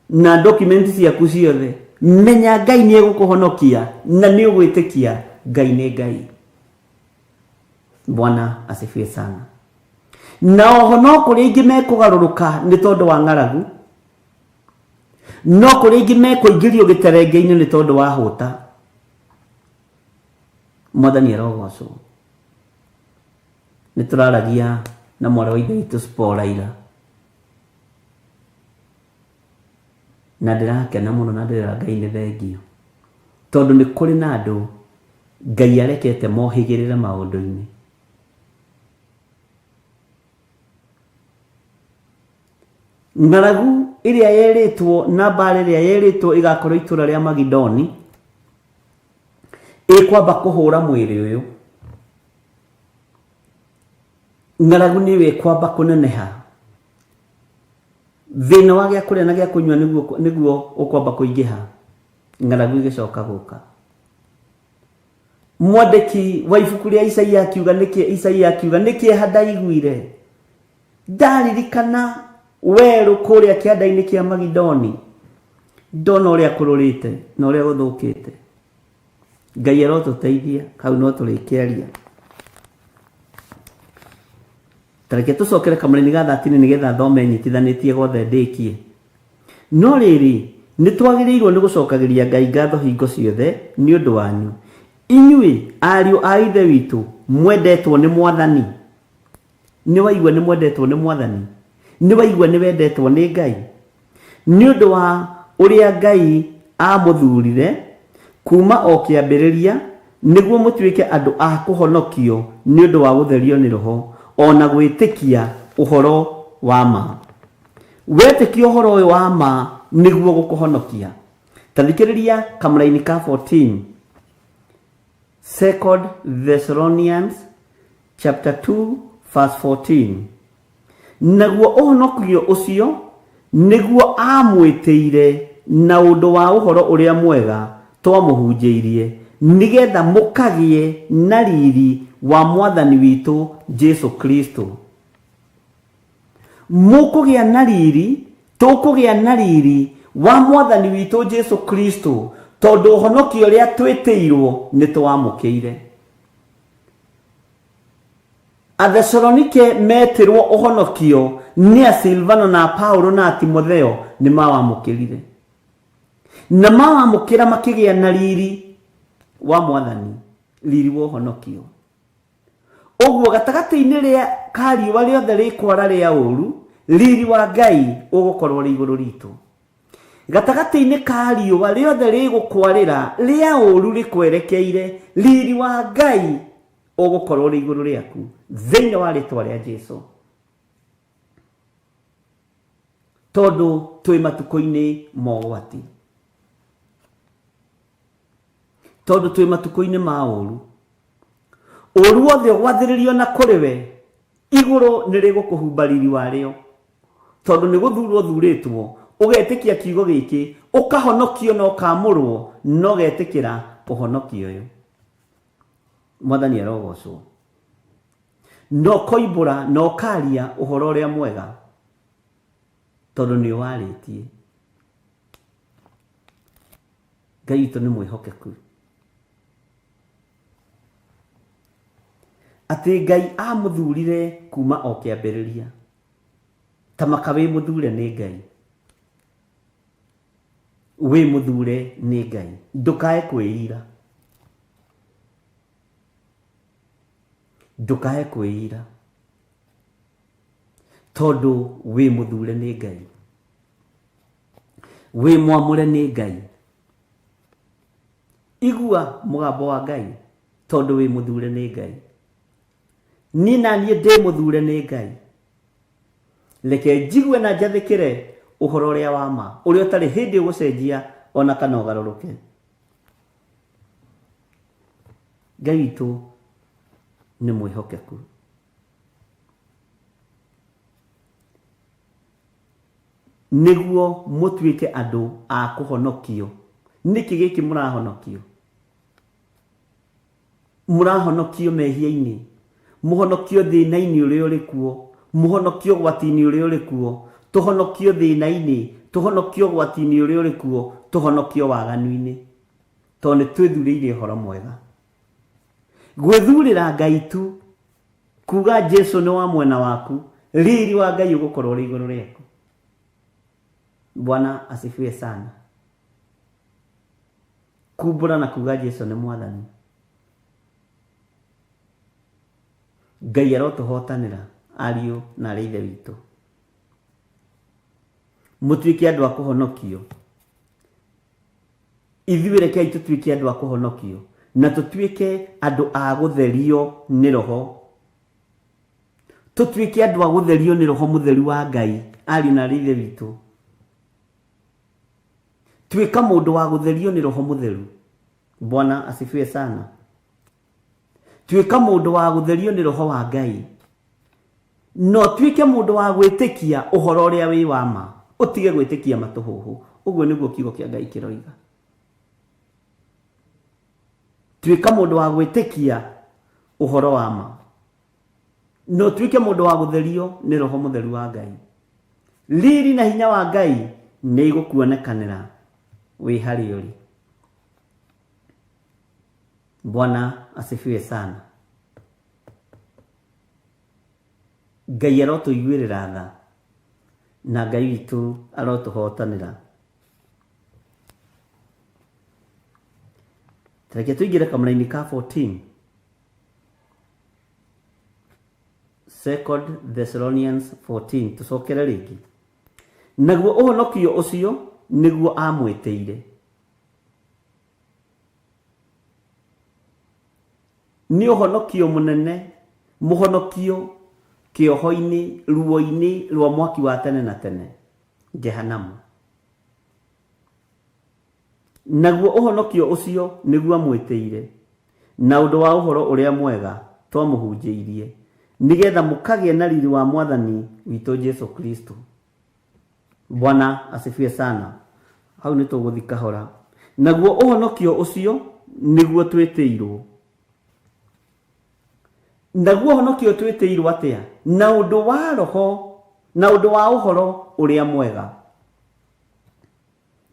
na document ciaku ciothe. Menya Ngai nĩ egũkũhonokia na nĩ ũgwĩtĩkia Ngai nĩ Ngai. Bwana asifiwe sana. Na oho no kũrĩ ingĩ mekũgarũrũka nĩ tondũ wa ng'aragu. No kũrĩ ingĩ mekũingĩrio gĩterenge-inĩ nĩ tondũ wa hũta. Mwathani arogocwo. Nĩ tũraragia na mwarĩ wa Ithe witũ Spora ira. Na ndĩrakena mũno na ndĩrera Ngai nĩ thengio. Tondũ nĩ kũrĩ na andũ Ngai arekete mohĩgĩrĩre maũndũ-inĩ. Ng'aragu ĩrĩa yerĩtwo na mbara ĩrĩa yerĩtwo ĩgakorwo itũra rĩa Magidoni ĩkwamba kũhũra mwĩrĩ ũyũ. Ng'aragu nĩyo ĩkwamba kũneneha. Thĩna wa gĩa kũrĩa na gĩa kũnyua nĩguo ũkwamba kũingĩha. Ng'aragu ĩgĩcoka gũka. mwandiki wa ibuku rĩa Isaia akiuga nĩkĩ hadaiguire ndaririkana werũ kũrĩa kĩanda-inĩ kĩa Magidoni ndona ũrĩa kũrũrĩte na ũrĩa gũthũkĩte. Ngai arotũteithia, kau no tũrĩkĩaria. Tareke tũcokere kamũrĩ-inĩ ga 13 nĩgetha thome nyitithanĩtie gothe ndĩkie. No rĩrĩ nĩtwagĩrĩirwo nĩ gũcokagĩria Ngai ngatho hingo ciothe nĩ ũndũ wanyu, inyuĩ ariũ a ithe witũ mwendetwo nĩ Mwathani. Nĩ waigua nĩ mwendetwo nĩ Mwathani? Nĩ waigua nĩ wendetwo nĩ Ngai? Nĩ ũndũ wa ũrĩa Ngai amũthurire kuma o kĩambĩrĩria nĩguo mũtuĩke andũ a kũhonokio nĩ ũndũ wa gũtherio nĩ Roho, ona gwĩtĩkia ũhoro wa ma. Wetĩkia ũhoro ũyũ wa ma nĩguo gũkũhonokia. Tathikĩrĩria kamũra-inĩ ka 14, 2 Thessalonians chapter 2 verse 14. Naguo ũhonokio ũcio nĩguo amwĩtĩire na ũndũ wa ũhoro ũrĩa mwega twamũhunjĩirie, nĩgetha mũkagĩe na riri wa Mwathani witũ Jesu Kristo. Mũkũgĩa na riri, tũkũgĩa na riri wa Mwathani witũ Jesu Kristo, tondũ ũhonokio ũrĩa twĩtĩirwo nĩ twamũkĩire. Athesalonike metirwo ũhonokio nĩ Silvano na Paulo na Timotheo nĩ mawamũkĩrire. Na mawamũkĩra makĩgĩa na riri wa Mwathani, riri wa ũhonokio. Ũguo gatagatĩ-inĩ rĩa kariũa rĩothe rĩkwara rĩa ũru, riri wa Ngai ũgũkorwo rĩ igũrũ ritũ. Gatagatĩ-inĩ ka riũa rĩothe rĩgũkwarĩra rĩa ũru rĩkwerekeire, riri wa Ngai ũgũkorwo rĩ igũrũ rĩaku thĩinĩ wa rĩtwa rĩa Jesũ. Tondũ twĩ matukũ-inĩ ma ũgwati, tondũ twĩ matukũ-inĩ ma ũru. Ũru wothe ũgwathĩrĩrio na kũrĩ we, igũrũ nĩ rĩgũkũhumba riri warĩo, tondũ nĩ gũthurwo thurĩtwo, ũgetĩkia kiugo gĩkĩ, ũkahonokio na ũkamũrwo, na ũgetĩkĩra ũhonokio ũyũ. Mwathani arogocwo. No koimbũra na ũkaria ũhoro ũrĩa mwega, tondũ nĩ warĩtie. Ngai witũ nĩ mwĩhokeku. Atĩ Ngai amũthurire kuma o kĩambĩrĩria. Tamaka wĩ mũthure nĩ Ngai. Wĩ mũthure nĩ Ngai. Ndũkae kwĩira. Ndũkae kwĩira. Tondũ wĩ mũthure nĩ Ngai. Wĩ mwamũre nĩ Ngai. Igua mũgambo wa Ngai, tondũ wĩ mũthure nĩ Ngai. Niĩ na niĩ ndĩ mũthure nĩ Ngai. Reke njigue na njathĩkĩre ũhoro ũrĩa wa ma, ũrĩa ũtarĩ hĩndĩ ũgũcenjia ona kana ũgarũrũke. Ngai witũ nĩ mwĩhokeku. Nĩguo mũtuĩke andũ a kũhonokio. Nĩkĩ gĩkĩ mũrahonokio? Mũrahonokio mehia-inĩ, mũhonokio thĩna-inĩ ũrĩa ũrĩ kuo, mũhonokio gwati-inĩ ũrĩa ũrĩ kuo, tũhonokio thĩna-inĩ, tũhonokio gwati-inĩ ũrĩa ũrĩ kuo, tũhonokio waganu-inĩ, tondũ nĩ twĩthurĩire ũhoro mwega. Gwĩthurĩra Ngai tu, kuga Jesũ nĩ wa mwena waku, riri wa Ngai ũgũkorwo ũrĩ igũrũ rĩaku. Bwana asifiwe sana. Kumbũra na kuga Jesũ nĩ Mwathani. Ngai arotũhotanĩra ariũ na arĩ ithe witũ. Mũtuĩke andũ a kũhonokio. Ithuĩ rekei tũtuĩke andũ a kũhonokio, na tũtuĩke andũ a gũtherio nĩ Roho. Tũtuĩke andũ a gũtherio nĩ Roho mũtheru wa Ngai, ariũ na arĩ ithe witũ. Tuĩka mũndũ wa gũtherio nĩ Roho mũtheru. Bwana asifiwe sana. Tuĩka mũndũ wa gũtherio nĩ Roho wa Ngai. No tuĩke mũndũ wa gwĩtĩkia ũhoro ũrĩa wĩ wa ma. Ũtige gwĩtĩkia matũhũhũ. Ũguo nĩguo kiugo kĩa Ngai kĩroiga. tuika mundu wa gwitikia uhoro wa ma no tuike mundu wa gutherio ni roho mutheru wa Ngai. Riri na hinya wa Ngai ni igukuonekanira wi hari uri. Bwana asifiwe sana. Ngai arotuiguirira tha na Ngai witu arotuhotanira. Tareke tuigire kamuraini ka 14 2 Thessalonians 14 tusokere ringi. Naguo uhonokio ucio niguo amwiteire. Ni uhonokio munene, muhonokio kioho-ini, ruo-ini rwa mwaki wa tene na tene, Jehanamu. Naguo uhonokio ucio niguo amwiteire na undu wa uhoro uria mwega twamuhunjiirie, nigetha mukagie na riri wa mwathani witu Jesu Kristo. Bwana asifiwe sana. Hau ni tuguthika hora. Naguo uhonokio ucio niguo twitiirwo. Naguo uhonokio twitiirwo atia? Na undu wa roho, na undu wa uhoro uria mwega.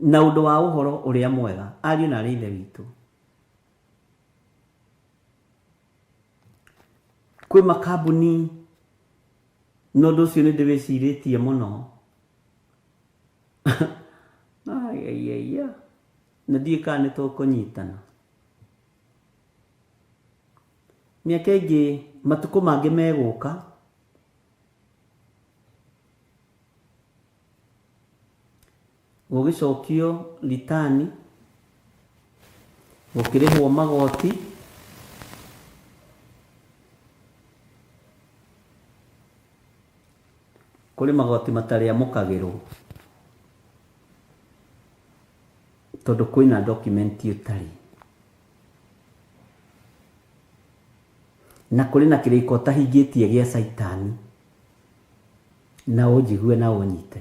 Na undu wa uhoro uria mwega. Ariũ na ithe witũ, kwi makambuni no ndu ucio ni ndiwiciritie muno. Ai na ndiĩka nĩ tũkũnyitana. Mĩaka ĩngĩ matukũ mangĩ megũka, gũgĩcokio ritani, gũkĩrĩhwo magoti, kũrĩ magoti matarĩ amũkagĩrwo tondũ kwĩna document ũtarĩ, na kũrĩ na kĩrĩko ũtahingĩtie gĩa Saitani, na ũnjigue na ũnyite.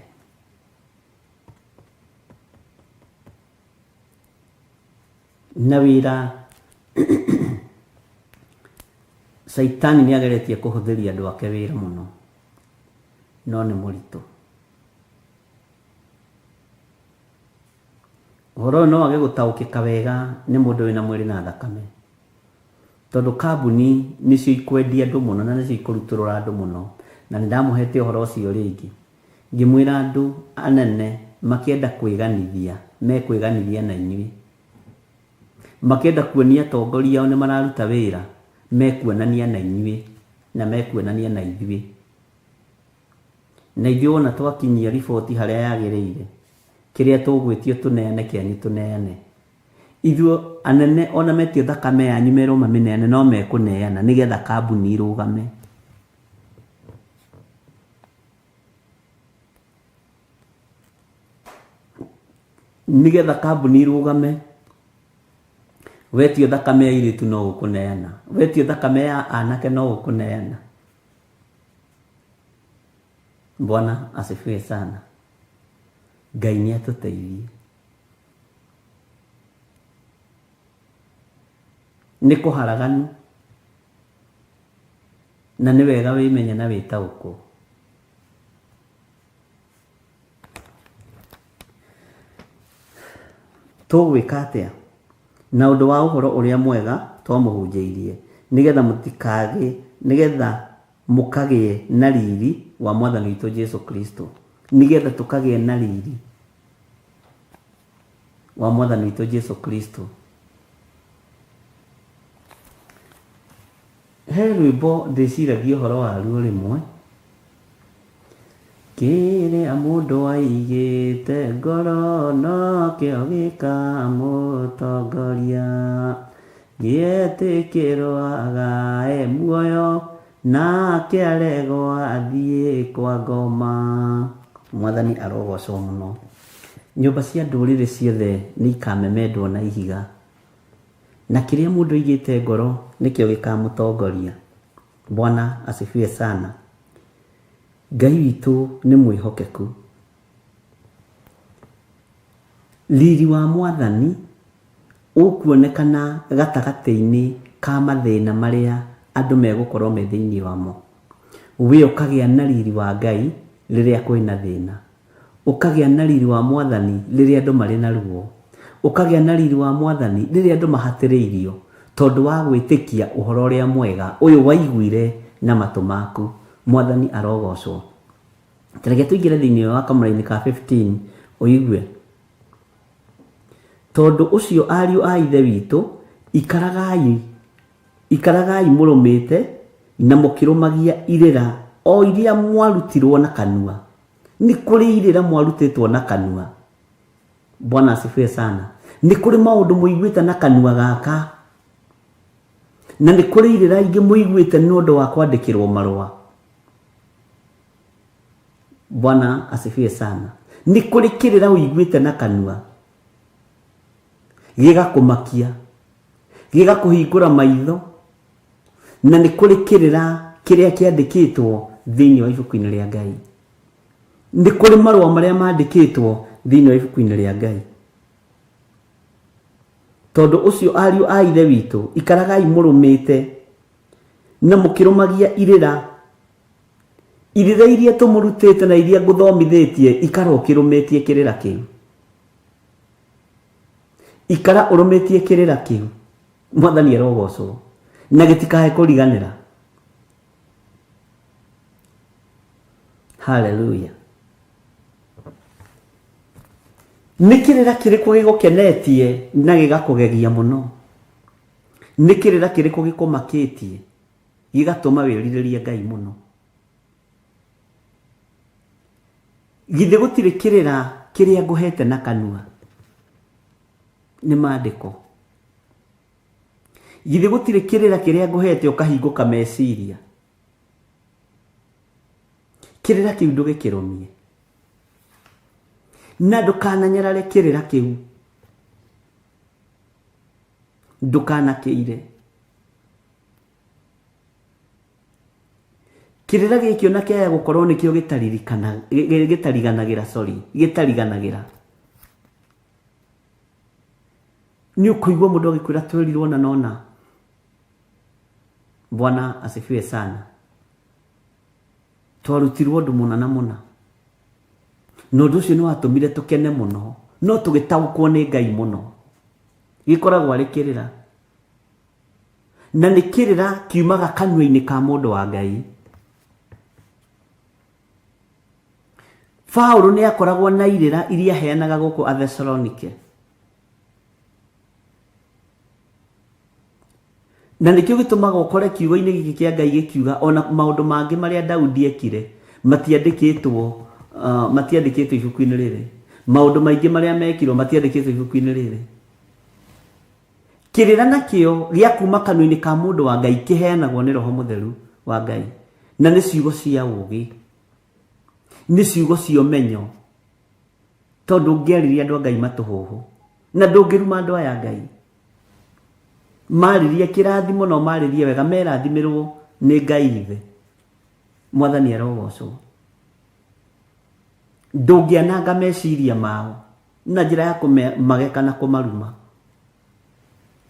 Na wĩra Saitani nĩ ageretie kũhũthĩria andũ ake wĩra mũno, no nĩ mũritũ. Ũhoro no wage gũtaũkĩka wega nĩ mũndũ wĩna mwĩrĩ na thakame, tondũ kambuni nĩcio ikwendia andũ mũno na nĩcio ikũrutũrũra andũ mũno. Na nĩ ndamũhete ũhoro ũcio rĩngĩ, ngĩmwĩra andũ anene makĩenda kwĩganithia, mekwĩganithia na inyuĩ, makĩenda kuonia atongoria ao nĩ mararuta wĩra, mekuonania na inyuĩ na mekuonania na ithuĩ. Na ithuĩ wona twakinyia riboti harĩa yagĩrĩire, kĩrĩa tũgwĩtio tũneane kĩanyu tũneane. Ithuĩ anene ona metio thakame yanyu merwo mamĩneane, no mekũneana nĩgetha kambuni irũgame. Nĩgetha kambuni irũgame, wetio thakame ya airĩtu no gũkũneana, wetio thakame ya anake no gũkũneana. Bwana asifiwe sana. Ngai nĩ atũteithie. Nĩ kũharaganu na nĩ wega wĩmenye na wĩtaũkwo. Tũgwĩka atĩa? Na ũndũ wa ũhoro ũrĩa mwega twamũhunjĩirie, nĩgetha mũtikage, nĩgetha mũkagĩe na riri wa mwathani witũ Jesu Kristo, nĩgetha tũkagĩe na riri wa mwathani witũ Jesu Kristo. He rwĩmbo ndĩciragia ũhoro waruo rĩmwe, kĩrĩa mũndũ aigĩte ngoro nokĩo gĩkamũtongoria, gĩetĩkĩrwo muoyo nake aregwo athiĩ kwa ngoma. Mwathani arogocwo mũno. Nyũmba cia ndũrĩrĩ ciothe nĩ ikamemendwo na ihiga, na kĩrĩa mũndũ aigĩte ngoro nĩkĩo gĩkamũtongoria. Bwana asifiwe sana. Ngai witũ nĩ mwĩhokeku. Riri wa mwathani ukuonekana gatagati-ini ka mathina maria andu megukorwo me thiini wamo. We ukagia na riri wa Ngai riria kwina thina, ukagia na riri wa Mwathani riria andu mari na ruo, ukagia na riri wa Mwathani riria andu mahatiriirio tondu wa gwitikia uhoro uria mwega uyu waiguire na matu maku. Mwathani arogocwo. Tareke tuingire thiini wa kamũra-inĩ ka 15 uigue. Tondu ucio ariũ a ithe witũ ikaragai mũrũmĩte na mũkĩrũmagia irĩra o iria mwarutirwo na kanua. Nĩ kũrĩ irĩra mwarutĩtwo na kanua. Bwana asifiwe sana. Nĩ kũrĩ maũndũ mũiguĩte na kanua gaka, na nĩ kũrĩ irĩra ingĩ mũiguĩte nĩ ũndũ wa kwandĩkĩrwo marũa. Bwana asifiwe sana. Nĩ kũrĩ kĩrĩra ũiguĩte na kanua gĩgakũmakia, gĩgakũhingũra maitho, na nĩ kũrĩ kĩrĩra kĩrĩa kĩandĩkĩtwo thĩinĩ wa ibuku-inĩ rĩa Ngai. Nĩ kũrĩ marũa marĩa mandĩkĩtwo thĩinĩ wa ibuku-inĩ rĩa Ngai. Tondu ucio ariũ a ithe witũ ikaragai mũrũmĩte na mũkĩrũmagia irĩra iria tũmũrutĩte na iria ngũthomithĩtie, ikara ũkĩrũmĩtie kĩrĩra kĩu. Ikara ũrũmĩtie kĩrĩra kĩu. Mwathani arogocwo. Na gĩtikae kũriganĩra. Hallelujah. Nĩ kĩrĩra kĩrĩkũ gĩgũkenetie na gĩgakũgegia mũno? Nĩ kĩrĩra kĩrĩkũ gĩkũmakĩtie gĩgatũma wĩrirĩrie Ngai mũno? Githĩ gũtirĩ kĩrĩra kĩrĩa ngũhete na kanua? Nĩ maandĩko. Githĩ gũtirĩ kĩrĩra kĩrĩa ngũhete ũkahingũka meciria? Kĩrĩra kĩu ndũgĩkĩrũmie. Na ndũkananyarare kĩrĩra kĩu. Ndũkanakĩire. Kĩrĩra gĩkĩ ona kĩaya gũkorwo nĩkĩo gĩtariganagĩra. Nĩ ũkũigua mũndũ agĩkwĩra twerirwo na nona. Bwana asifiwe sana. Twarutirwo ũndũ mũna na mũna. Na ũndũ ũcio nĩ watũmire tũkene mũno, no tũgĩtaũkwo nĩ Ngai mũno. Gĩkoragwo arĩ kĩrĩra. Na nĩ kĩrĩra kiumaga kanua-inĩ ka mũndũ wa Ngai. Paulo nĩ akoragwo na irĩra iria heanaga gũkũ Athesalonike. Na nĩkĩo gĩtũmaga ũkore kiugo-inĩ gĩkĩ kĩa Ngai gĩkiuga ona maũndũ mangĩ marĩa Daudi ekire matiandĩkĩtwo ibuku-inĩ rĩrĩ. Maũndũ maingĩ marĩa mekirwo matiandĩkĩtwo ibuku-inĩ rĩrĩ. Kĩrĩra nakĩo gĩa kuma kanua-inĩ ka mũndũ wa Ngai kĩheanagwo nĩ Roho Mũtheru wa Ngai. Na nĩ ciugo cia ũũgĩ. Nĩ ciugo cia ũmenyo. Tondũ ũngĩarĩria andũ a Ngai matũhũhũ. Na ndũngĩruma andũ aya Ngai. Marĩria kĩrathimo no marĩria wega, merathimĩrwo nĩ Ngai ithe. Mwathani arogocwo. Ndũngĩananga meciria mao na njĩra ya kũmageka na kũmaruma.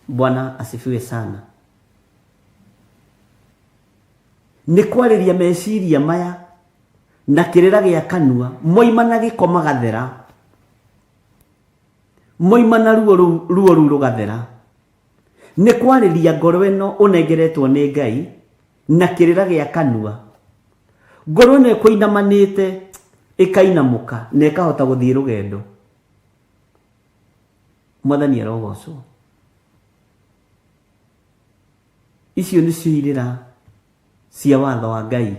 Bwana asifiwe sana. Nĩ kwarĩria meciria maya na kĩrĩra gĩa kanua moima na gĩko magathera. Moima na ruo rũu rũgathera. Nĩ kwarĩria ngoro ĩno ũnengeretwo nĩ Ngai na kĩrĩra gĩa kanua. Ngoro ĩno ĩkũinamanĩte ĩkainamũka na ĩkahota gũthiĩ rũgendo. Mwathani arogocwo. Icio nĩcio irĩra cia watho wa Ngai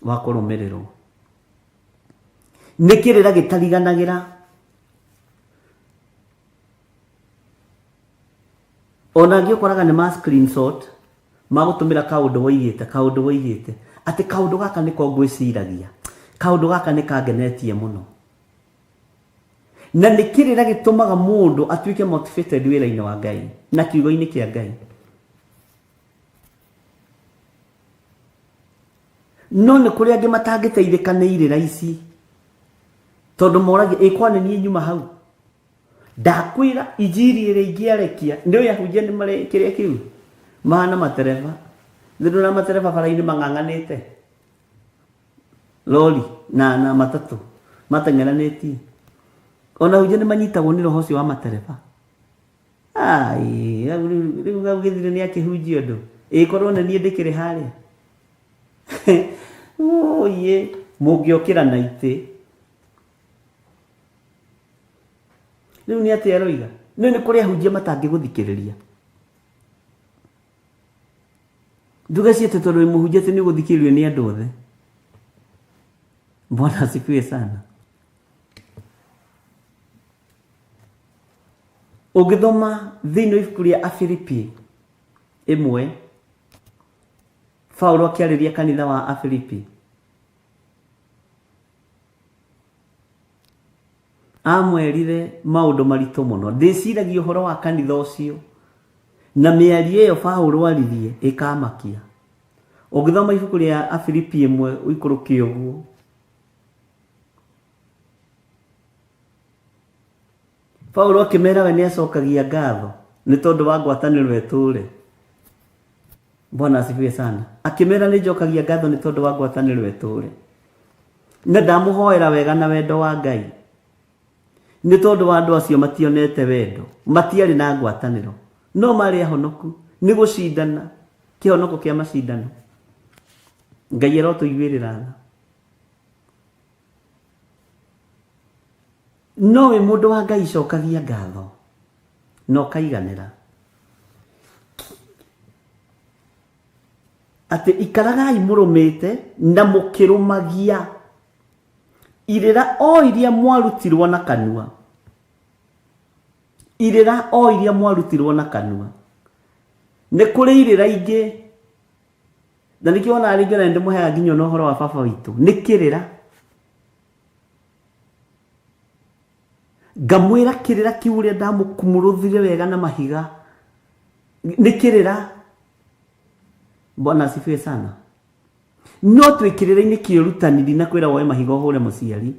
wa kũrũmĩrĩrwo. Nĩ kĩrĩra gĩtariganagĩra. Ona angĩ ũkoraga nĩ ma screenshot magũtũmĩra kaũndũ woigĩte atĩ kaũndũ gaka nĩko ngwĩciragia, kaũndũ gaka nĩ kangenetie mũno. Na nĩ kĩrĩra gĩtũmaga mũndũ atuĩke motivated wĩra-inĩ wa Ngai na kiugo-inĩ kĩa Ngai. No nĩ kũrĩ angĩ matangĩteithĩka nĩ irĩra ici, tondũ moragia ĩkwa nĩ niĩ nyuma hau. ndakwira injiri ire ingĩarekia ndio yahunjia nĩ marĩ kĩrĩa kĩu mahana matereba ndona matereba bara-inĩ mang'ang'anĩte lori na matatu mateng'eranĩtie ona hunjia nĩ manyitagwo nĩ roho ũcio wa matereba ai rĩu gĩthire nĩ akĩhunjia ũndũ ĩkorwo nĩ niĩ ndĩkĩrĩ harĩa oye mũngĩokĩra na itĩ rĩu nĩ atĩ aroiga nĩ kũrĩ ahunjia matangĩgũthikĩrĩria ndũgeciĩte tondũ wĩ mũhunjia atĩ nĩ ũgũthikĩrĩrio nĩ andũ othe. Bwana asifiwe sana. Ũngĩthoma thĩinĩ wa ibuku rĩa Afilipi 1 Paulo akĩarĩria kanitha wa Afilipi amwerire maũndũ maritũ mũno. Ndĩciragia ũhoro wa kanitha ũcio na mĩario ĩyo Paulo aririe ĩkamakia. Ũngĩthoma ibuku rĩa Afilipi 1 ũikũrũkie ũguo Paulo akĩmera we nĩ acokagia ngatho nĩ tondũ wa ngwatanĩro etũre. Bwana asifiwe sana. Akĩmera nĩ njokagia ngatho nĩ tondũ wa ngwatanĩro etũre na ndamũhoera wega na wendo wa Ngai nĩ tondũ wa andũ acio mationete wendo matiarĩ na ngwatanĩro no marĩ ahonoku nĩ gũcindana kĩhonoko kĩa macindano. Ngai arotũiguĩrĩra tha no we mũndũ wa Ngai cokagia ngatho no kaiganĩra atĩ ikaragai mũrũmĩte na mũkĩrũmagia irĩra o iria mwarutirwo na kanua. Irĩra o iria mwarutirwo na kanua. Nĩ kũrĩ irĩra ingĩ na nĩkĩo ona rĩngĩ na ndĩmũheaga nginya na ũhoro wa baba witũ nĩ kĩrĩra ngamwĩra kĩrĩra kĩu ũrĩa ndamũkumũrũthire wega na mahiga nĩ kĩrĩra. Bwana asifiwe sana. No twĩkĩrĩra-inĩ kĩũrutanĩri na kwĩra woe mahiga ũhũre mũciari.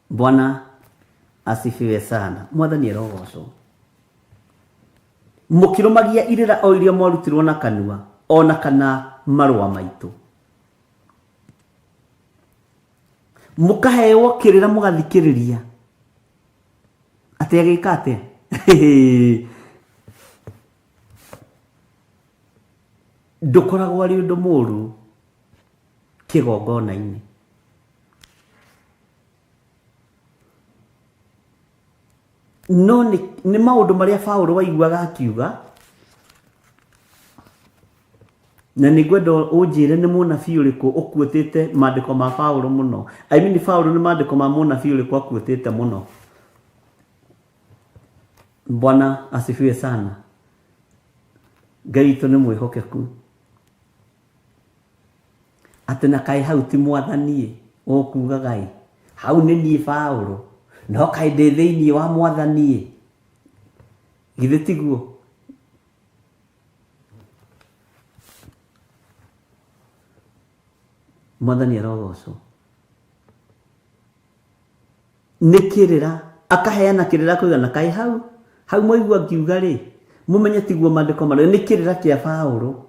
Bwana asifiwe sana. Mwathani arogocwo. Mũkĩrũmagia irĩra o iria mwarutirwo na kanua ona kana marũa maitũ. Mũkaheo kĩrĩra mũgathikĩrĩria. Atĩ agĩka atĩa? Ndũkoragwo arĩ ũndũ mũũru kĩgongona-inĩ. No nĩ maũndũ marĩa Paulo waiguaga akiuga na nĩ ngwenda ũnjĩre nĩ mũnabii ũrĩkũ ũkuĩtĩte maandĩko ma Paulo mũno. I mean Paulo nĩ maandĩko ma mũnabii ũrĩkũ akuĩtĩte mũno. Bwana asifiwe sana. Ngai witũ nĩ mwĩhokeku. Atĩ na kaĩ hau ti mwathani ũkugaga ĩ hau nĩ niĩ Paulo no kaĩ ndĩ thĩinĩ wa mwathani githĩ tiguo? Mwathani arogocwo. Nĩ kĩrĩra akaheana kĩrĩra kũigana kaĩ hau mwaigua ngiuga rĩ mũmenye tiguo maandĩko marĩa nĩ kĩrĩra kĩa Paulo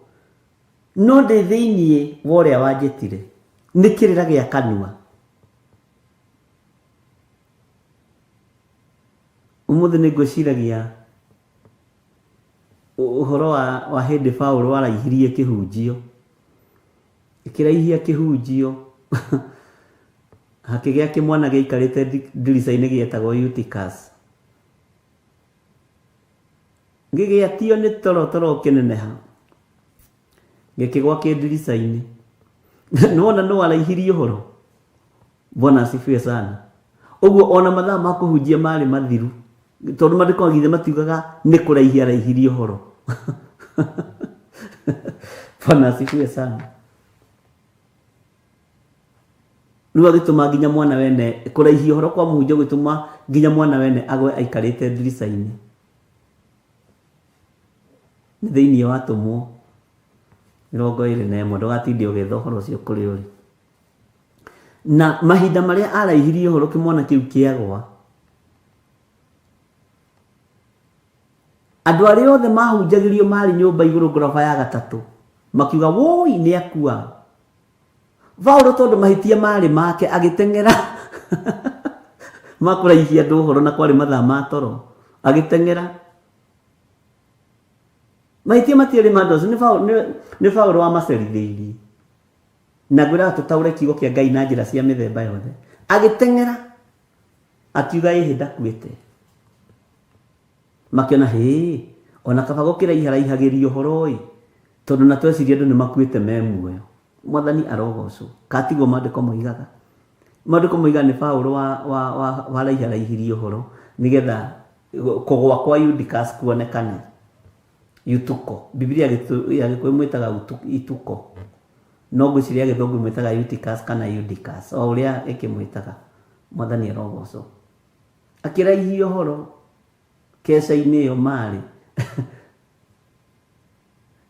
no ndĩ thĩinĩ wa ũrĩa wanjĩtire nĩ kĩrĩra gĩa kanua. Ũmũthĩ nĩ ngwĩciragia ũhoro wa hĩndĩ Paulo araihirie kĩhunjio ĩkĩraihia kĩhunjio hakĩgĩa kĩmwana gĩaikarĩte ndirica-inĩ gĩetagwo Eutychus. Gĩgĩatio nĩ toro kĩneneha gĩkĩgwa kĩ ndirica-inĩ. Nĩwona no araihirie ũhoro. Bwana asifiwe sana. Ũguo ona mathaa ma kũhunjia marĩ mathiru tondũ maandĩko githe matiugaga nĩ kũraihia araihirie ũhoro. Bwana asifiwe sana. Rĩu agĩtũma nginya mwana wene kũraihia ũhoro kwa mũhunjia gũtũma nginya mwana wene agwe aikarĩte ndirica-inĩ. Nĩ thĩinĩ wa Atũmwo 21 ndũgatinde ũgĩetha ũhoro ũcio kũrĩ ũrĩ. na mahinda maria araihirie horo kimwana kiu kiagwa andu aria othe mahunjagirio mari nyumba iguru ngorofa ya gatatu makiuga woi ni akua Paulo tondu mahitia mari make agitengera makuraihia andu horo na kwari mathaa ma toro agitengera mahitia matiari mandozo ni Paulo wa macerithirie na gwira tutaure kiugo kia Ngai na njira cia mithemba yothe agitengera akiuga ihinda kuite makiona ona kaba gukira iharaihagĩrio horo tondu na tweciria andu ni makuite me muoyo mwathani arogocwo katigwo mandiko moigaga ni Paulo wa raiharahirio horo nigetha kugwa kwa Eutychus kuonekane yutuko Biblia yagikuyu mwitaga ituko no gwiciria githungu mwitaga Eutychus kana Eutychus o uria ikimwitaga mwathani arogocwo akiraihio horo kesa-ini yo mari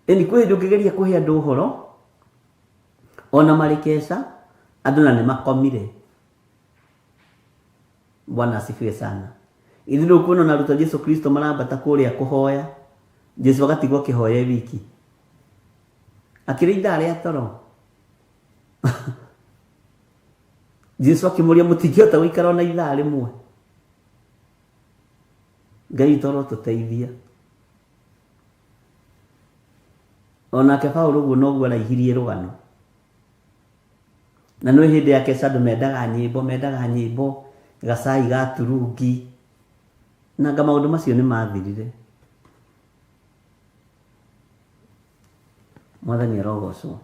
eni kwe ndukigeria kuhe andu horo ona mari kesa andu na nimakomire Bwana asifiwe sana ithiru kuno na ruta Yesu Kristo marambata kuria kuhoya Jesu agatigwo kihoya wiki akirinda aria toro Jesu akimuria mutingiota guikara na ithaa rimwe Ngai toro tuteithia ona ke Paulo guo no gwara ihirie rugano na no hindi yake sandu mendaga nyimbo gacai ga turungi na maundu macio ni mathirire mwathani arogocwo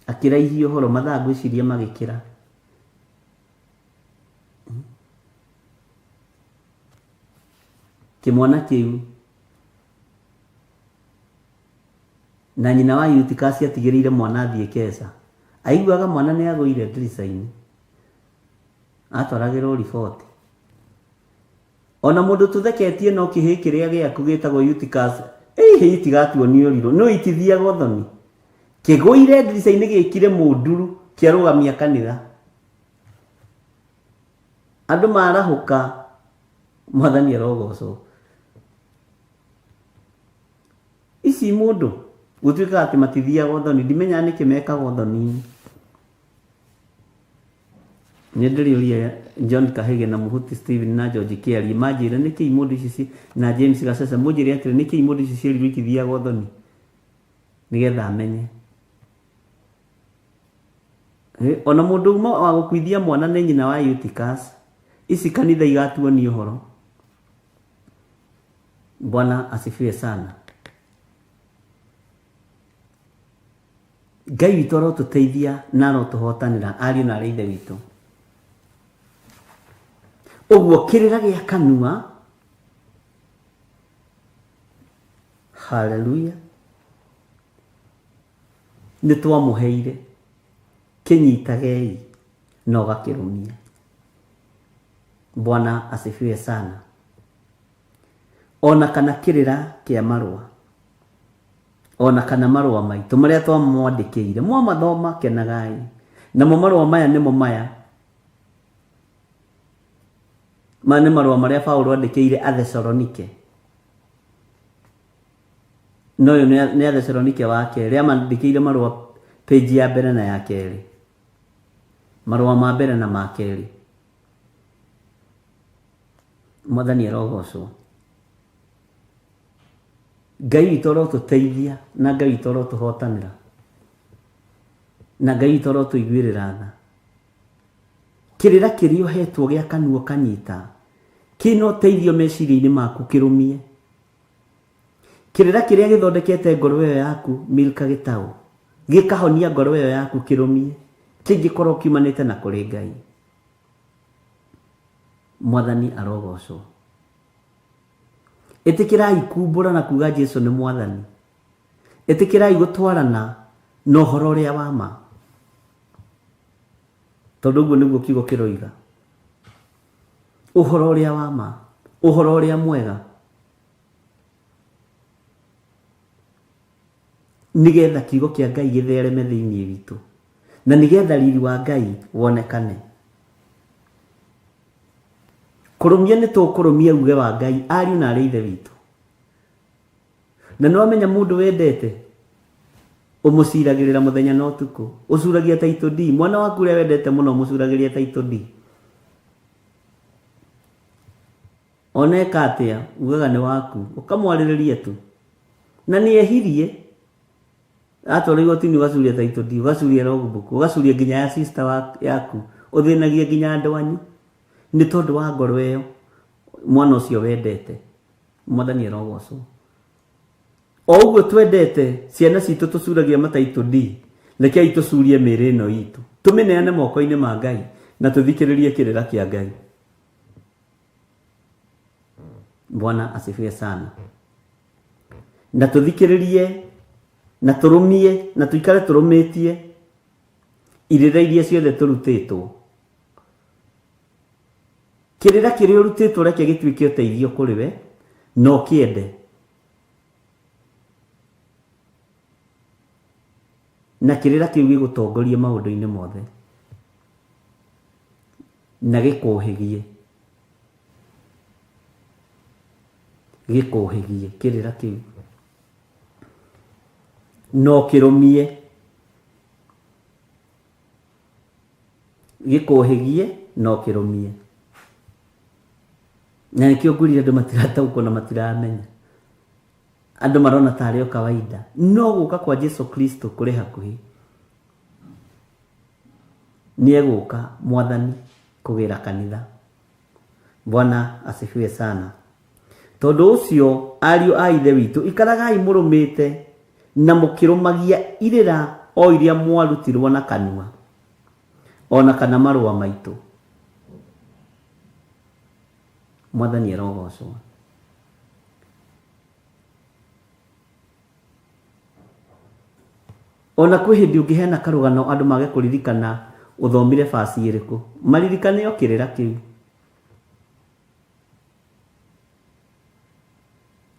akiraihio horo mathaa gwiciria magikira kimwana kiu na nyina wa Eutychus atigiriire mwana thie kesa aiguaga mwana ni agũire ndirica-ini atwaragirwo riboti ona mundu tutheketie no kihi kiria giaku gitagwo Eutychus itigatuonio riro no itithiaga thoni kigũire ndirica-ini gikire munduru kiarugamia kanitha andu marahuka mwathani arogocwo ici mundu gutuika ati matithiaga thoni ndimenya niki mekaga thoni ni ndiriuria John Kahege na Muhuti Steven na George Kiari majira niki mundu ici na James Gasesa mujiri ati niki mundu ici cieri itithiaga thoni nigetha amenye ona mundu uma wa gukuithia mwana ni nyina wa Eutychus ici kanitha igatuonio horo Bwana asifiwe sana Ngai witũ arotuteithia na arotuhotanĩra ariũ na ithe witũ ũguo kĩrĩra gĩa kanua haleluya nĩ twamũheire kĩnyitagei na ũgakĩrũmia Bwana asifiwe sana ona kana kĩrĩra kĩa marũa ona kana marũa maitũ maria twamwandĩkĩire mwamathoma kenagai namo marũa maya nimo maya mane marũa maria Paulo andĩkĩire Athesalonike no yo nĩ Athesalonike wa kerĩ amandĩkĩire marũa page ya mbere na ya kerĩ marũa ma mbere na ma kerĩ mwathani arogocwo Ngai witũ arotuteithia na Ngai witũ arotuhotanĩra na Ngai witũ arotuiguĩrĩra tha kĩrĩra kĩrĩa ũhetwo gĩa kanua kanyita kĩna ũteithio meciria-inĩ maku kĩrũmie kĩrĩra kĩrĩa gĩthondekete ngoro ĩyo yaku Milka Gĩtaũ gĩkahonia ngoro ĩyo yaku kĩrũmie kĩngĩkorwo kiumanĩte na kũrĩ Ngai mwathani arogocwo ĩtĩkĩrai kumbũra na kuga Jesu nĩ mwathani ĩtĩkĩrai gũtwarana na ũhoro ũrĩa wa ma tondũ ũguo nĩguo kiugo kĩroiga ũhoro ũrĩa wa ma ũhoro ũrĩa mwega nigetha kiugo kĩa Ngai gĩthereme thĩinĩ witũ na nigetha riri wa Ngai wonekane. Kurumia ni tukurumia uge wa Ngai ariu na ari ithe witu. Na no amenya mundu wendete umuciragirira muthenya na utuku, ucuragia taito D, mwana waku ria wendete muno umucuragiria taito D. Oneka atia ugaga ni waku, ukamwaririria tu. Na ni ehirie atwarigo tini ugacuria taito D, ugacuria logbook, ugacuria nginya ya sister yaku, uthinagia nginya andu anyu. Ni tondu wa ngoro iyo mwana ucio wendete. Mwathani arogocwo. O uguo twendete ciana citu tucuragia mataito D, reke itucurie mĩĩrĩ ĩno itu, tumineane moko-inĩ ma Ngai na tuthikiririe kirira kia Ngai. Bwana asifiwe sana. Na tuthikiririe na turumie na tuikare turumitie irira iria ciothe turutitwo. Kirira kiria urutitwo reke gituike uteithio kuri we no kiende. Na kirira kiu gigutongoria maundu-ini mothe na gikuhigie kirira kiu no kirumie gikuhigie no kirumie. Na nikio ngurire andu matiratauko na matiramenya, andu marona tario kawaida, no guka kwa Yesu Kristo kuri hakuhi. Ni eguka Mwathani kugira kanitha. Bwana asifiwe sana. Tondu ucio ariu a ithe witu ikaragai murumite na mukirumagia irira o iria mwarutirwo na kanua ona kana marua maitu. Mwathani arogocwo. Ona kwi hindi ungihena karugano andu mage kuririkana uthomire basi iriku, maririkane o kirira kiu.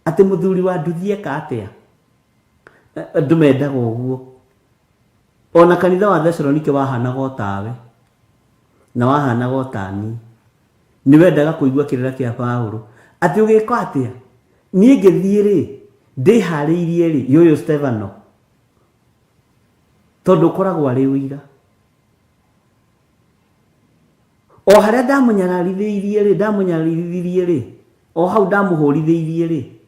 Ati muthuri wa nduthi eka atia, andu mendaga uguo. Ona kanitha wa Thessalonike wahanaga o tawe na wahanaga o tani, ni wendaga kuigua kirira kia Paulo. Ati ugika atia, nie ngithie ri ndihariirie ri yoyo Stefano, tondu koragwo ari uira. O haria ndamunyarithirie ri o hau ndamuhurithirie ri,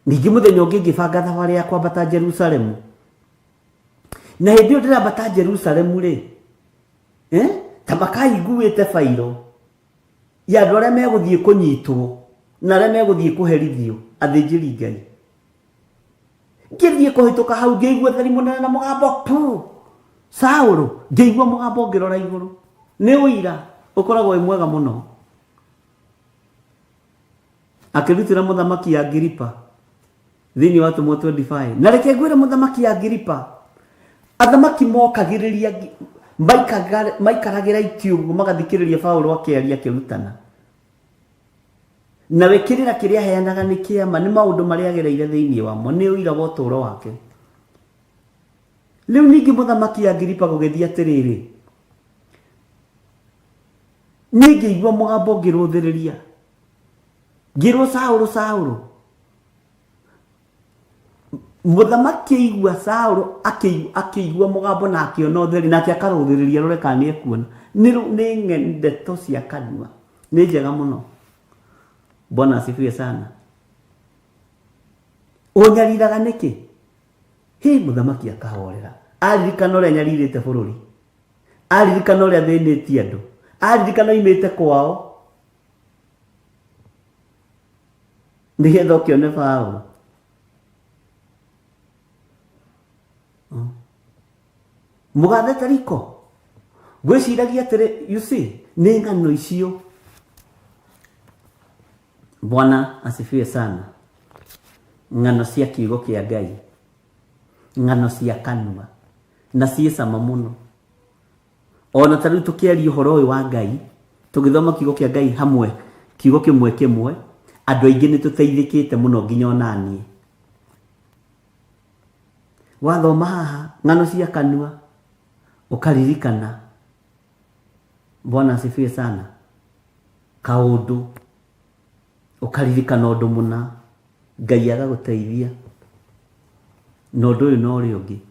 ningi muthenya ungi ngibanga thabari ya kwambata Jerusalemu. Na hindi iyo ndirambata Jerusalemu ri ta makaiguite fairo ya andu aria meguthie kunyitwo na aria meguthie kuherithio athinjiri Ngai. Ngithie kuhituka hau ngeigua thari munene na mugambo pu Saulo, ngeigua mugambo ngirora iguru. Ni uira ukoragwo wi mwega muno. Akirutira muthamaki Agiripa thini wa Tumwa 25. Na reke ngwire muthamaki Agiripa, athamaki mokagiriria maikaragira itiugu magathikiriria Paulo akiaria akirutana. Na wekirira kiria heanaga ni kiama, ni maundu maria agereire thini wamo, ni uira wa uturo wake. Riu ningi muthamaki Agiripa gugithia atiriri, ningi igua mugambo ngiruthiriria ngirwo Saulo. Muthamaki igua Saulo akigua mugambo na akiona utheri na akaruthiriria rore kana ni ekuona. Ni ndeto cia kanua ni njega muno. Bwana asifiwe sana. Unyariraga niki? Hii muthamaki akahorera. Aririkana uria nyaririte bururi. Aririkana uria thinitie andu. Aririkana imite kwao. Nigetha ukione Paulo. Mugathe tariko. Gwiciragia atiri, you see, ni ng'ano icio. Bwana asifiwe sana. Ng'ano cia kiugo kia Ngai, ng'ano cia kanua na cie cama muno. Ona tariu tukiaria uhoro uyu wa Ngai, tugithoma kiugo kia Ngai hamwe, kiugo kimwe, andu aingi ni tuteithikite muno nginya onanie. Wathoma haha ng'ano cia kanua, ukaririkana. Bwana asifiwe sana. Kaundu ukaririkana undu muna, Ngai agaguteithia na undu uyu no uri ungi.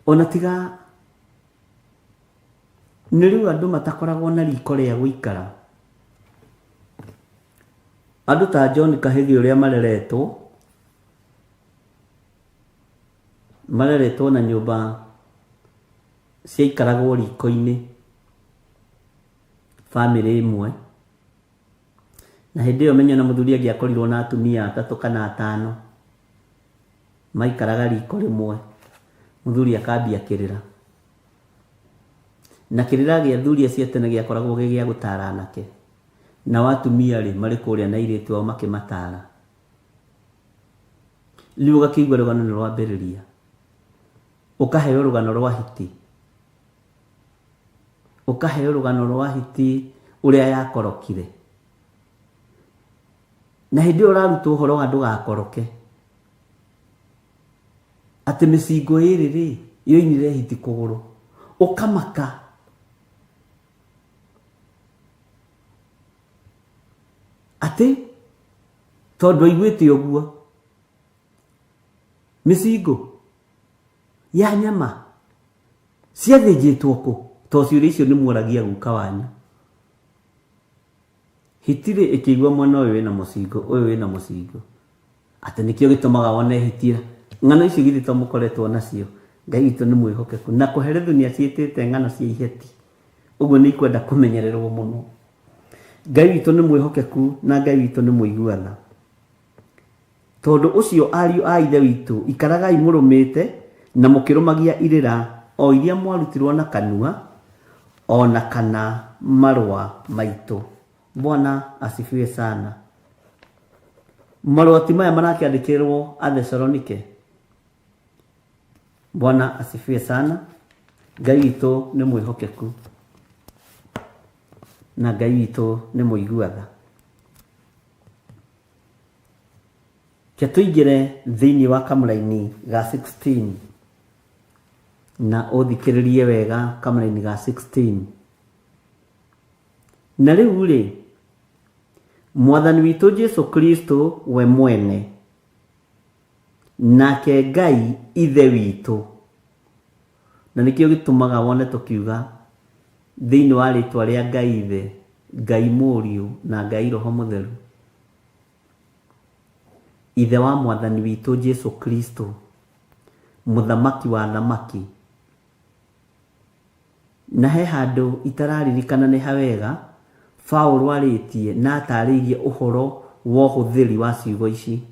Ona tiga nĩ rĩu andũ matakoragwo na riko rĩa gũikara. Andũ ta John Kahĩgi ũrĩa mareretwo na nyũmba ciaikaragwo riko-inĩ, family ĩmwe, na hĩndĩ ĩyo menyo na mũthuri angĩakorirwo na atumia 3 kana 5 maikaraga riko rĩmwe, mũthuri akambia kĩrĩra, na kĩrĩra gĩa thuri cia tene gĩakoragwo gĩa gũtara anake, na watumia rĩ marĩ kũrĩa na airĩtu ao makĩmatara. Rĩu ũgakĩigua rũgano nĩ rwambĩrĩria, ũkaheo rũgano rwa hiti, ũkaheo rũgano rwa hiti ũrĩa yakorokire, na hĩndĩ ĩyo ũrarutwo ũhoro wa ndũgakoroke, atĩ mĩcingo ĩrĩ rĩ yoinire hiti kũgũrũ, ũkamaka. Atĩ tondũ aiguĩte ũguo, mĩcingo ya nyama ciathĩnjĩtwo kũ? To ciũria icio nĩ mũragia guka wanyu. Hitirĩ ĩkĩigua mwena ũyũ wĩna mũcingo, ũyũ wĩna mũcingo, atĩ nĩkĩo gĩtũmaga wone hitira. Ng'ano icio githĩ to mũkoretwo nacio. Ngai witũ nĩ mwĩhokeku, na kũherethu nĩ aciĩtĩte ng'ano cia iheti, ũguo nĩ ikwenda kũmenyererwo mũno. Ngai witũ nĩ mwĩhokeku na Ngai witũ nĩ mũiguana. Tondũ ũcio ariũ a ithe witũ, ikaragai mũrũmĩte na mũkĩrũmagia irĩra o iria mwarutirwo na kanua, ona kana marũa maitũ. Bwana asifiwe sana. Marũa ti maya marakĩandĩkĩrwo Athesalonike. Bwana asifiwe sana. Ngai witũ nĩ mwĩhokeku na Ngai witũ nĩ mũiguaga. Tũingĩre thĩinĩ wa kamũra-inĩ ga 16 na ũthikĩrĩrie wega kamũra-inĩ ga 16. Na rĩu rĩ, Mwathani witũ Jesu Kristo we mwene, nake Ngai ithe witũ, na nĩkĩo gĩtũmaga wone tũkiuga thĩinĩ wa rĩtwa rĩa Ngai ithe, Ngai mũriũ na Ngai roho mũtheru, ithe wa Mwathani witũ Jesu Kristo, mũthamaki wa thamaki. Na he handũ itararirikana nĩ hawega Paũlũ arĩtie na atarĩirie ũhoro wa ũhũthĩri wa ciugo ici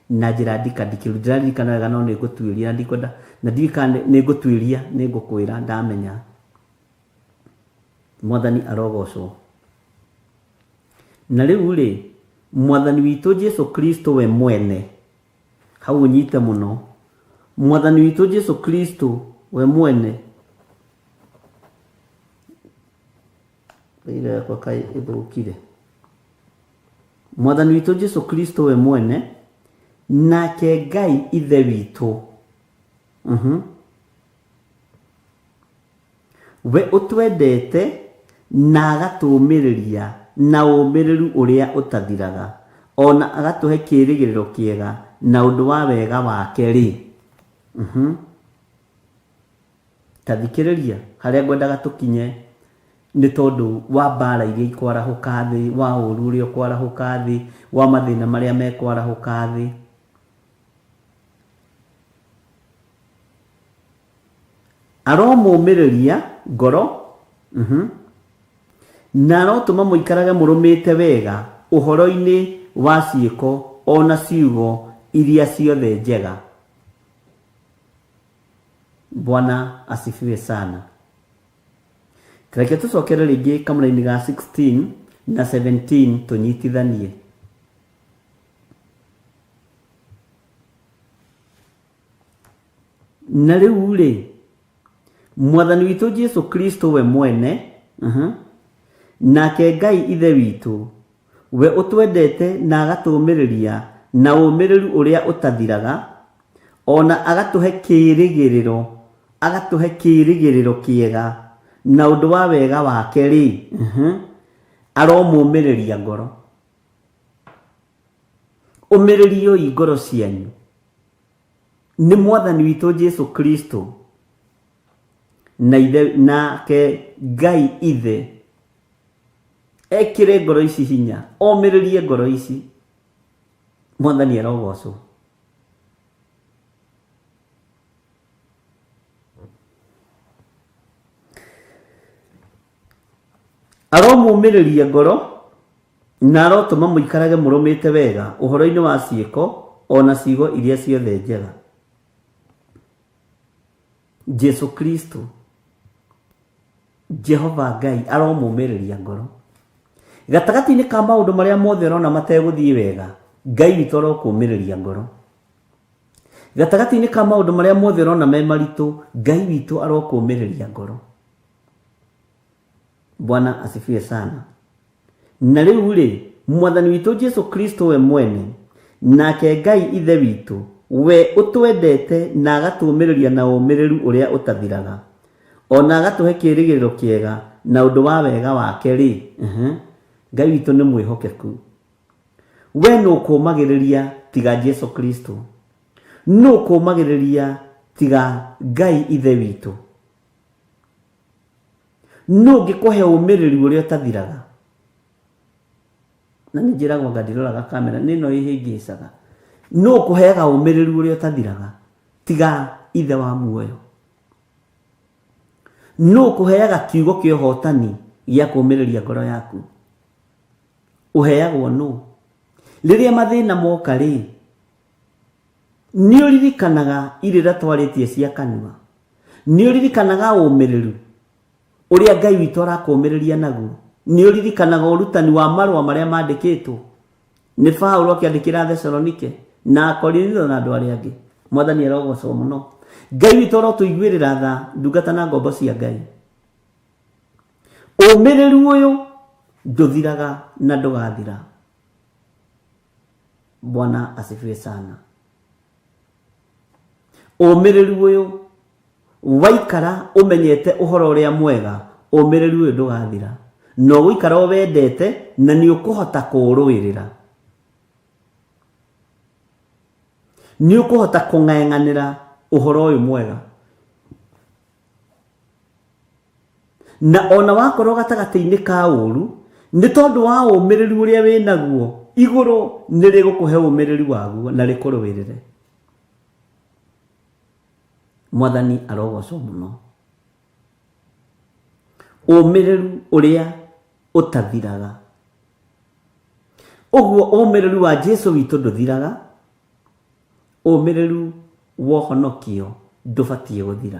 na njĩra ndikandikĩru. Ndiraririkana wega no nĩngũtuĩria, ndikwenda na ndirikana nĩngũtuĩria, nĩngũkwĩra ndamenya. Mwathani arogocwo. Na rĩu rĩ, Mwathani witũ Jesu Kristo we mwene, hau ũnyite mũno, Mwathani witũ Jesu Kristo we mwene, ile kwa kai ithukire. Mwathani witũ Jesu Kristo we mwene, nake Ngai ithe witũ, we ũtwendete na agatũũmĩrĩria na ũũmĩrĩru ũrĩa ũtathiraga, ona agatũhe kĩĩrĩgĩrĩro kĩega na ũndũ wa wega wake rĩ. Tathikĩrĩria harĩa ngwendaga tũkinye, nĩ tondũ wa mbara iria ikwarahũka thĩ, wa ũũru ũrĩa ũkwarahũka thĩ, wa mathĩna marĩa mekwarahũka thĩ. Aromũũmĩrĩria ngoro, na arotũma mũikarage mũrũmĩte wega ũhoro-inĩ wa ciĩko ona ciugo iria ciothe njega. Bwana asifiwe sana. Reke tũcokere rĩngĩ kamũra-inĩ ga 16 na 17 tũnyitithanie. Na rĩu rĩ, Mwathani witũ Jesu Kristo we mwene, nake Ngai ithe witũ, we ũtwendete na agatũũmĩrĩria na ũũmĩrĩru ũrĩa ũtathiraga, ona agatuhe kĩrĩgĩrĩro kĩega na ũndũ wa wega wake rĩ, aromũmĩrĩria ngoro. Ũmĩrĩrioi ngoro cianyu nĩ Mwathani witũ Jesu Kristo na ithe nake Ngai ithe ekĩre ngoro ici hinya, omĩrĩrie ngoro ici. Mwathani arogocwo. Aromũmĩrĩria ngoro na arotũma mũikarage mũrũmĩte wega ũhoro-inĩ wa ciĩko ona ciugo iria ciothe njega. Jesu Kristo Jehova Ngai aromũmĩrĩria ngoro. Gatagatĩ-inĩ ka maũndũ marĩa mothe ũrona mategũthiĩ wega, Ngai witũ arokũmĩrĩria ngoro. Gatagatĩ-inĩ ka maũndũ marĩa mothe ũrona me maritũ, Ngai witũ arokũmĩrĩria ngoro. Bwana asifiwe sana. Na rĩu rĩ, Mwathani witũ Jesu Kristo we mwene nake Ngai ithe witũ we ũtwendete na agatũmĩrĩria na ũmĩrĩru ũrĩa ũtathiraga, ona agatũhe kĩrĩgĩrĩro kĩega na ũndũ wa wega wake rĩ, Ngai witũ nĩ mwĩhokeku. We nũ kũmagĩrĩria tiga Jesu Kristo? Nũ kũmagĩrĩria tiga Ngai ithe witũ? Nũ ngĩkũhe ũmĩrĩru ũrĩa ũtathiraga? Na nĩ njĩragwo ngandiroraga kamera nĩno ĩhĩngĩcaga. Nũ kũheaga ũmĩrĩru ũrĩa ũtathiraga tiga ithe wa muoyo? Nũ kũheaga kiugo kĩa ũhotani gĩa kũmĩrĩria ngoro yaku? Ũheagwo nũ? Rĩrĩa mathĩna moka rĩ, nĩ ũririkanaga irĩra twarĩtie cia kanua? Nĩ ũririkanaga ũmĩrĩru ũrĩa Ngai witũ arakũmĩrĩria naguo? Nĩ ũririkanaga ũrutani wa marũa marĩa mandĩkĩtwo nĩ Paulo akĩandĩkĩra Thesalonike na Korinitho na andũ arĩa angĩ? Mwathani arogocwo mũno. Ngai witũ arotũiguĩrĩra tha ndungata na ngombo cia Ngai. Ũmĩrĩru ũyũ ndũthiraga na ndũgathira. Bwana asifiwe sana. Ũmĩrĩru ũyũ waikara ũmenyete ũhoro ũrĩa mwega, ũmĩrĩru ũyũ ndũgathira. No gũikara wendete na nĩ ũkũhota kũũrũĩrĩra. Nĩ ũkũhota kũng'aeng'anĩra ũhoro ũyũ mwega. Na ona wakorwo gatagatĩ-inĩ ka ũru, nĩ tondũ wa ũmĩrĩru ũrĩa wĩnaguo, igũrũ nĩ rĩgũkũhe ũmĩrĩru waguo na rĩkũrũĩrĩre. Mwathani arogocwo mũno. Ũmĩrĩru ũrĩa ũtathiraga. Ũguo ũmĩrĩru wa Jesu witũ ndũthiraga. Ũmĩrĩru wa ũhonokio ndũbatiĩ gũthira.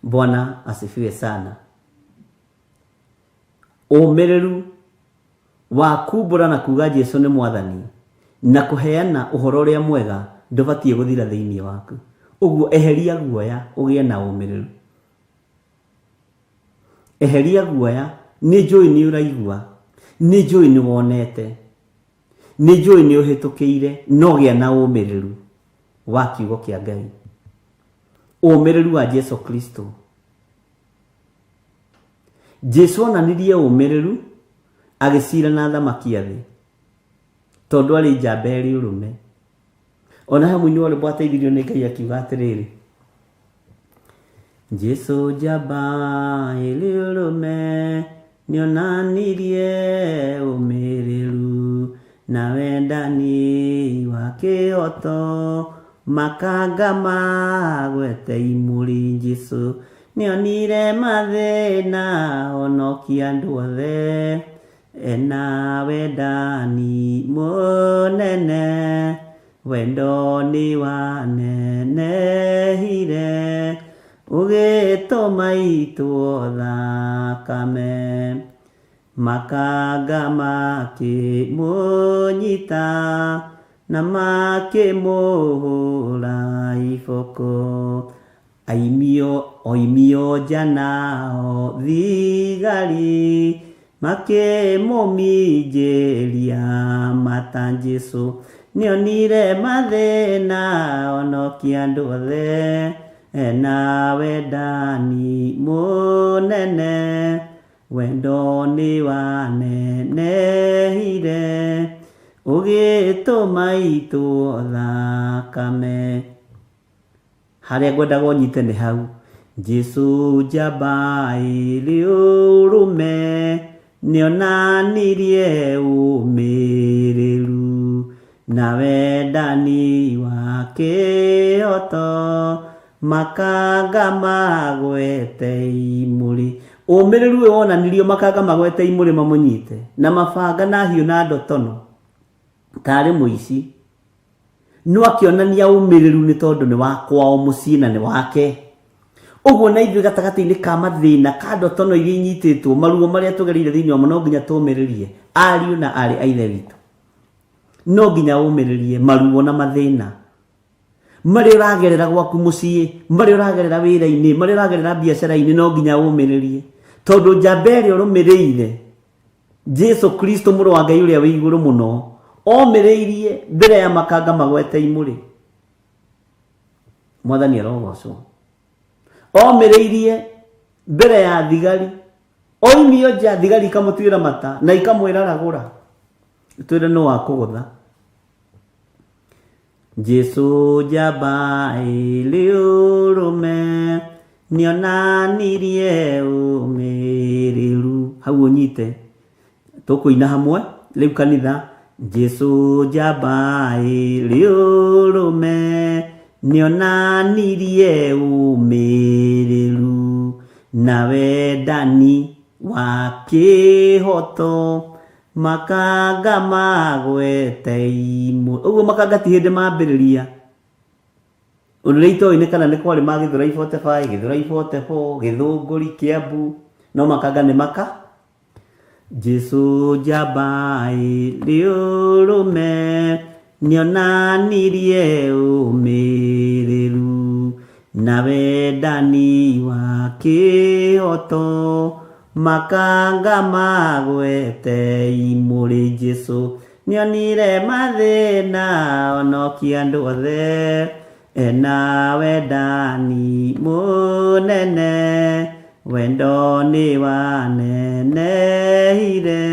Bwana asifiwe sana. Ũmĩrĩru wa kumbũra na kuga Jesu nĩ Mwathani na kũheana ũhoro ũrĩa mwega ndũbatiĩ gũthira thĩinĩ waku. Ũguo eheria guoya ũgĩe na ũmĩrĩru. Eheria guoya. Nĩ njũĩ nĩ ũraigua, nĩ njũĩ nĩ wonete, nĩ njũĩ nĩ ũhĩtũkĩire, no gĩa na ũmĩrĩru wa kiugo kĩa Ngai. Ũmĩrĩru wa Jesu Kristo. Jesu onanirie ũmĩrĩru agĩcira na thamaki a thĩ tondũ arĩ njamba ĩrĩ ũrũme. Ona hamwe nĩ wale bwateithirio nĩ Ngai akiuga atĩrĩrĩ, Jesu njamba ĩrĩ ũrũme nĩonanirie ũmĩrĩru na wendani wa kĩhoto, makanga magwete imũri. Jesu nĩonire mathĩna onokia andũ othe, ena wendani mũnene, wendo nĩ wanenehire, ũgĩtũma itwo thakame, makanga makĩmũnyita na makĩmũhũra iboko. Oimio nja nao thigari makĩmũminjĩria mata Jesũ nĩonire mathĩna onokia andũ othe ena wendani mũnene wendo nĩ wanenehire ũgĩtũma itũ thakame. Harĩa ngwendaga ũnyite nĩ hau. Jesũ njamba ĩrĩ ũrũme nĩonanirie ũmĩrĩru na wendani wa kĩhoto makanga magwete imũrĩ. Ũmĩrĩru ũyũ wonanirio makanga magwete imũrĩ mamũnyite na mabanga na hiũ na ndotono tarĩ mũici. No akĩonania ũmĩrĩru nĩ tondũ nĩ wa kwao mũciĩ na nĩ wake. Ũguo na ithuĩ gatagatĩ-inĩ ka mathĩna ka ndotono iria inyitĩtwo maruo marĩa tũgereire thĩinĩ wamo no nginya tũmĩrĩrie ariũ na arĩ a ithe witũ. No nginya ũmĩrĩrie maruo na mathĩna marĩa ũragerera gwaku mũciĩ, marĩa ũragerera wĩra-inĩ, marĩa ũragerera biacara-inĩ, no nginya ũmĩrĩrie tondũ njamba ĩrĩa ũrũmĩrĩire Jesũ Kristo mũrũ wa Ngai ũrĩa wĩ igũrũ mũno omĩrĩirie mbere ya makanga magwete imũrĩ. Mwathani arogocwo. Omĩrĩirie mbere ya thigari oimio nja thigari ikamũtuĩra mata na ikamwĩra ragũra twĩre no wa kũgũtha. Jesũ njamba ĩrĩ ũrũme nĩonanirie ũmĩrĩru. Hau ũnyite tũkũina hamwe rĩu kanitha. Jesũ njamba ĩrĩ ũrũme nĩonanirie ũmĩrĩru na wendani wa kĩhoto makanga magwete imũrĩ. Ũguo makanga ti hĩndĩ mambĩrĩria. Ũrĩa itoĩ kana nĩ kwarĩ ma Gĩthũrai 45, Gĩthũrai 44, Gĩthũngũri, Kĩambu, no makanga nĩ maka. Jesũ njamba ĩrĩ ũrũme nĩonanirie ũmĩrĩru na wendani wa kĩhoto makanga magwete imũrĩ. Jesũ nĩonire mathĩna onokia andũ othe ena wendani mũnene wendo nĩ wanenehire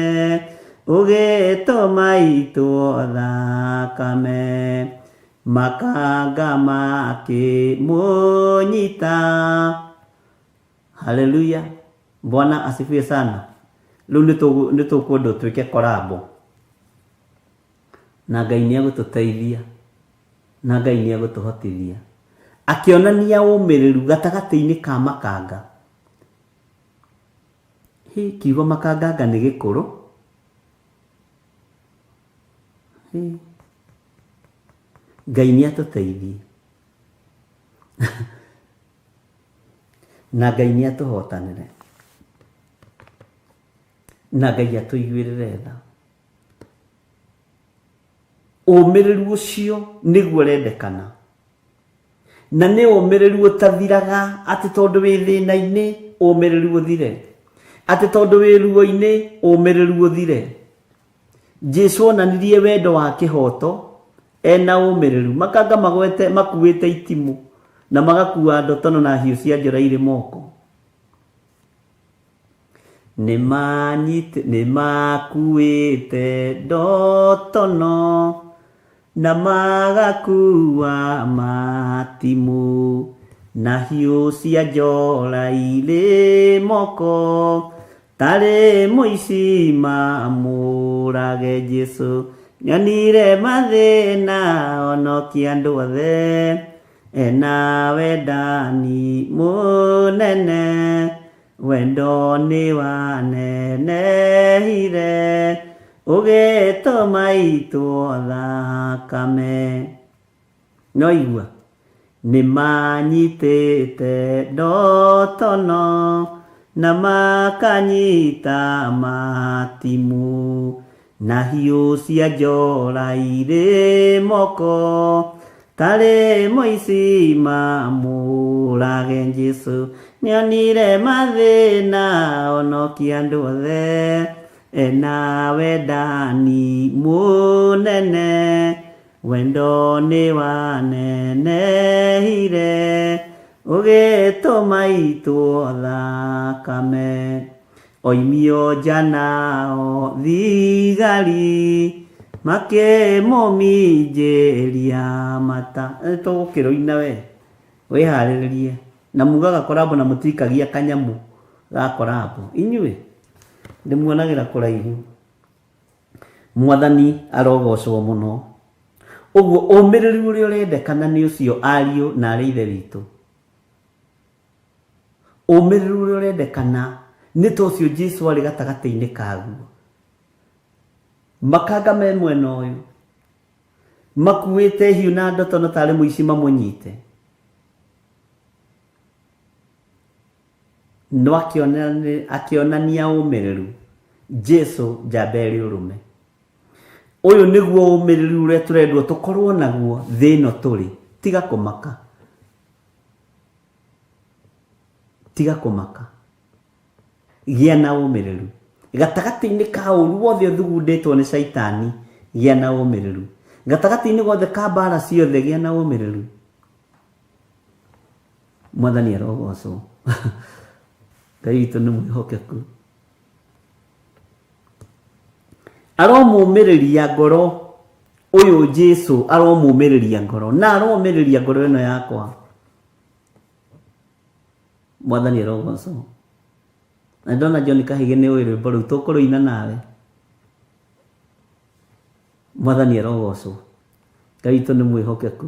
ũgĩtũma itũ thakame makanga makĩmũnyita. Haleluya. Bwana asifiwe sana. Rĩu nĩ tũkwenda twĩke korabo na Ngai nĩ agũtũteithia na Ngai nĩ agũtũhotithia akĩonania ũmĩrĩru gatagatĩ-inĩ ka makanga. Kiugo makanga nĩ gĩkũrũ. Ngai nĩ atũteithie na Ngai nĩ atũhotanĩre na Ngai atũiguĩrĩre tha. Ũmĩrĩru ũcio nĩguo ũrendekana na nĩ ũmĩrĩru ũtathiraga atĩ tondũ wĩ thĩna-inĩ ũmĩrĩru ũthire, atĩ tondũ wĩ ruo-inĩ ũmĩrĩru ũthire. Jesũ onanirie wendo wa kĩhoto ena ũmĩrĩru. Makanga magwete makuĩte itimũ na magakua ndotono na hiũ cia njora irĩ moko. Nĩ makuĩte ndotono na magakua matimũ na hiũ cia njora irĩ moko tarĩ mũici mamũrage. Jesũ nĩonire mathĩna onokia andũ othe ena wendani mũnene wendo nĩ wanenehire ũgĩtũma itũ thakame. No igua nĩ manyitĩte ndotono na makanyita matimũ na hiũ cia njora irĩ moko tarĩ mũici mamũrage. Jesũ nĩonire mathĩna onokia andũ othe ena wendani mũnene wendo nĩ wanenehire ũgĩtũma itũ thakame oimio njanao thigari makĩmũminjĩria mata. Tũgũkĩrũina we wĩharĩrĩrie na mugaga korambo na mũtikagia kanyamu ga korambo inyuĩ ndĩmuonagĩra kũraihu. Mwathani arogocwo mũno. Ũguo ũmĩrĩru ũrĩa ũrendekana nĩ ũcio ariũ na arĩ ithe witũ. Ũmĩrĩru ũrĩa ũrendekana nĩ ta ũcio Jesũ arĩ gatagatĩ-inĩ kaguo. Makanga me mwena ũyũ makuĩte hiũ na ndotono tarĩ mũici mamũnyite. No akĩonania ũmĩrĩru Jesũ njamba ĩrĩ ũrũme. Ũyũ nĩguo ũmĩrĩru ũrĩa tũrendwo tũkorwo naguo thĩ ĩno tũrĩ. Tiga kũmaka. Tiga kũmaka. Gĩa na ũmĩrĩru. Gatagatĩ-inĩ ka ũru wothe ũthugundĩtwo nĩ Shaitani, gĩa na ũmĩrĩru. Gatagatĩ-inĩ gothe ka mbara ciothe, gĩa na ũmĩrĩru. Mwathani arogocwo. Ngai witũ nĩ mwĩhokeku. Aromũmĩrĩria ngoro ũyũ Jesũ, aromũmĩrĩria ngoro na aromĩrĩria ngoro ĩno yakwa. Mwathani arogocwo. Na ndona John Kahige nĩ ũĩ rwĩmbo rũu tũkũrũina nawe. Mwathani arogocwo. Ngai witũ nĩ mwĩhokeku.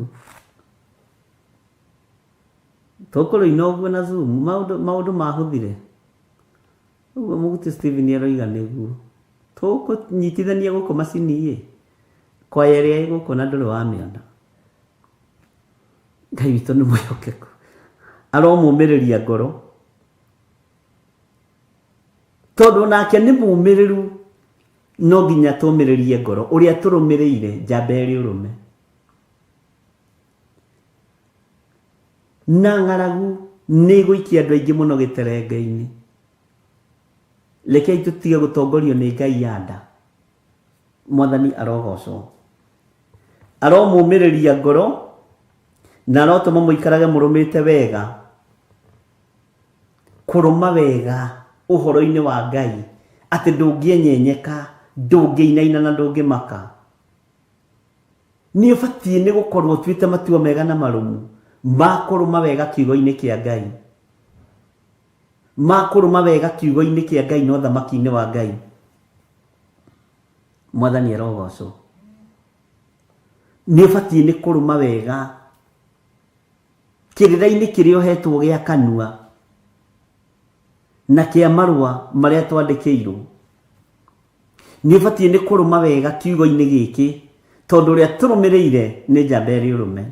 Tũkũrũina ũguo na Zoom maũndũ mahũthire. Ũguo mũguti Stephen aroiga nĩguo. Tũkũnyitithania gũkũ macini-ĩ. Kwaya ĩrĩa ĩgũkũ na ndũrĩ wamĩona. Ngai witũ nĩ mwĩhokeku. Aromũmĩrĩria ngoro. Tondũ nake nĩ mũmĩrĩru no nginya tũmĩrĩrie ngoro ũrĩa tũrũmĩrĩire njamba ĩrĩ ũrũme. Na ng'aragu nĩ gũikia andũ aingĩ mũno gĩterenge-inĩ. Rekei tũtige gũtongorio nĩ ngai ya nda. Mwathani arogocwo. Aromũmĩrĩria ngoro na arotũma mũikarage mũrũmĩte wega. Kũrũma wega ũhoro-inĩ wa Ngai atĩ ndũngĩenyenyeka, ndũngĩinaina na ndũngĩmaka. Nĩ ũbatiĩ nĩ gũkorwo ũtuĩte matua mega na marũmu ma kũrũma wega kiugo-inĩ kĩa Ngai. Ma kũrũma wega kiugo-inĩ kĩa Ngai na ũthamaki-inĩ wa Ngai. Mwathani arogocwo. Nĩ ũbatiĩ nĩ kũrũma wega kĩrĩra-inĩ kĩrĩa ũhetwo gĩa kanua na kĩa marũa marĩa twandĩkĩirwo. Nĩ ũbatiĩ nĩ kũrũma wega kiugo-inĩ gĩkĩ tondũ ũrĩa tũrũmĩrĩire nĩ njamba ĩrĩ ũrũme.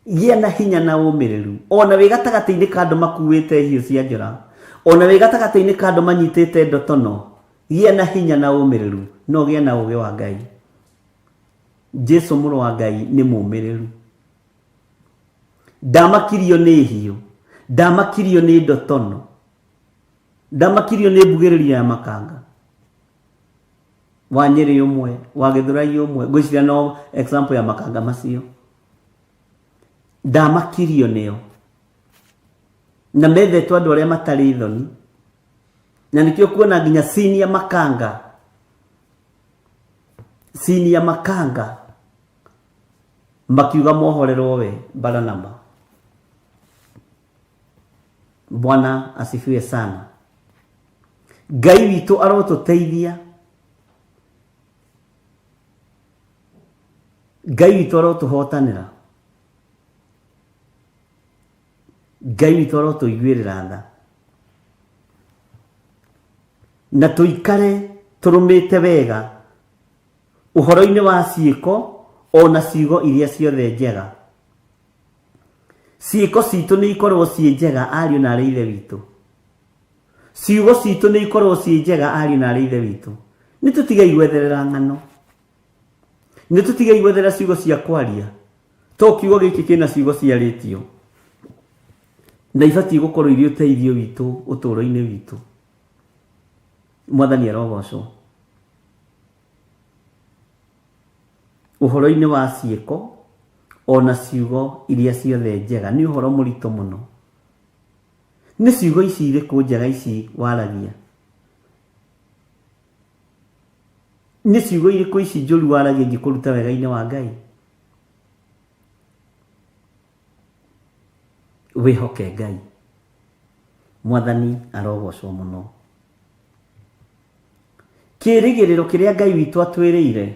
Gĩa na hinya na ũmĩrĩru. Ona wĩ gatagatĩ-inĩ ka andũ makuĩte hiũ cia njora, ona wĩ gatagatĩ-inĩ ka andũ manyitĩte ndotono, gĩa na hinya na ũmĩrĩru no gĩa na ũũgĩ wa Ngai. Jesũ mũrũ wa Ngai nĩ mũmĩrĩru. Ndamakirio nĩ hiũ, ndamakirio nĩ ndotono, ndamakirio nĩ mbugĩrĩrio ya makanga. Wa Nyĩrĩ ũmwe, wa Gĩthũrai ũmwe, ngwĩciria no example ya makanga macio. Ndamakirio nĩo. Na methetwo andũ arĩa matarĩ thoni. Na nĩkĩo kuona nginya senior makanga. Senior makanga makiuga mohorerwo we Baranaba. Bwana asifiwe sana. Ngai witũ arotũteithia. Ngai witũ arotũhotanĩra. Ngai witũ arotũiguĩrĩra tha. Na tũikare tũrũmĩte wega ũhoro-inĩ wa ciĩko ona ciugo iria ciothe njega. Ciĩko citũ nĩ ikorwo ciĩ njega ariũ na arĩ ithe witũ. Ciugo citũ nĩ ikorwo ciĩ njega ariũ na arĩ ithe witũ. Nĩ tũtige igwetherera ng'ano. Nĩ tũtige igwetherera ciugo cia kwaria. To kiugo gĩkĩ kĩna ciugo ciarĩtio. na ibatiĩ gũkorwo irĩ ũteithio witũ ũtũũro-inĩ witũ. Mwathani arogocwo. Ũhoro-inĩ wa ciĩko ona ciugo iria ciothe njega nĩ ũhoro mũritũ mũno. Nĩ ciugo ici irĩkũ njega ici waragia? Nĩ ciugo irĩkũ ici njũru waragia ingĩkũruta wega-inĩ wa Ngai? Wĩhoke Ngai. Mwathani arogocwo mũno. Kĩĩrĩgĩrĩro kĩrĩa Ngai witũ atwĩrĩire,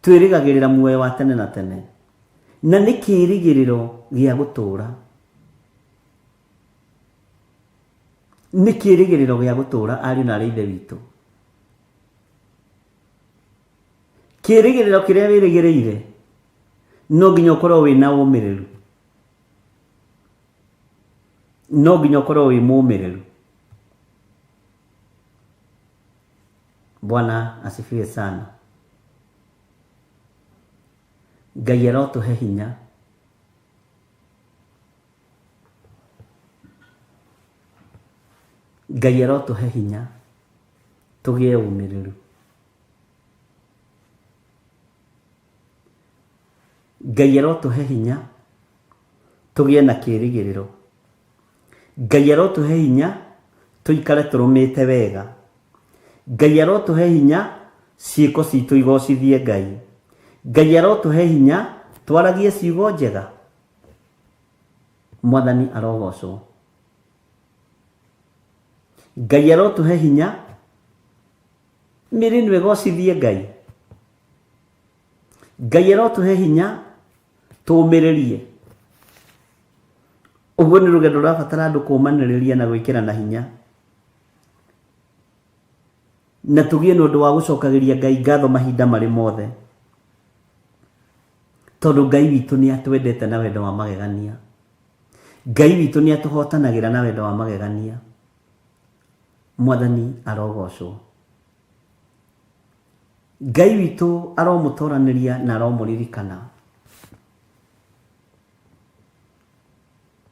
twĩrĩgagĩrĩra muoyo wa tene na tene, na nĩ kĩĩrĩgĩrĩro gĩa gũtũũra. Nĩ kĩĩrĩgĩrĩro gĩa gũtũũra ariũ na aarĩ a Ithe witũ. Kĩĩrĩgĩrĩro kĩrĩa wĩrĩgĩrĩire no nginya ũkorwo wĩna ũmĩrĩru. No nginya ũkorwo wĩ mũmĩrĩru. Bwana asifiwe sana. Ngai arotũhe hinya. Ngai arotũhe hinya tũgĩe ũmĩrĩru. Ngai arotũhe hinya tũgĩe na kĩĩrĩgĩrĩro. Ngai arotũhe hinya tũikare tũrũmĩte wega. Ngai arotũhe hinya ciĩko citũ igocithie Ngai. Ngai arotũhe hinya twaragie ciugo njega. Mwathani arogocwo. Ngai arotũhe hinya mĩĩrĩ ĩno ĩgocithie Ngai. Ngai arotũhe hinya tũũmĩrĩrie. Ũguo nĩ rũgendo rũrabatara andũ kũũmanĩrĩria na gwĩkĩra na hinya, na tũgĩe na ũndũ wa gũcokagĩria Ngai ngatho mahinda marĩ mothe, tondũ Ngai witũ nĩ atwendete na wendo wa magegania. Ngai witũ nĩ atũhotanagĩra na wendo wa magegania. Mwathani arogocwo. Ngai witũ aromũtoranĩria na aromũririkana.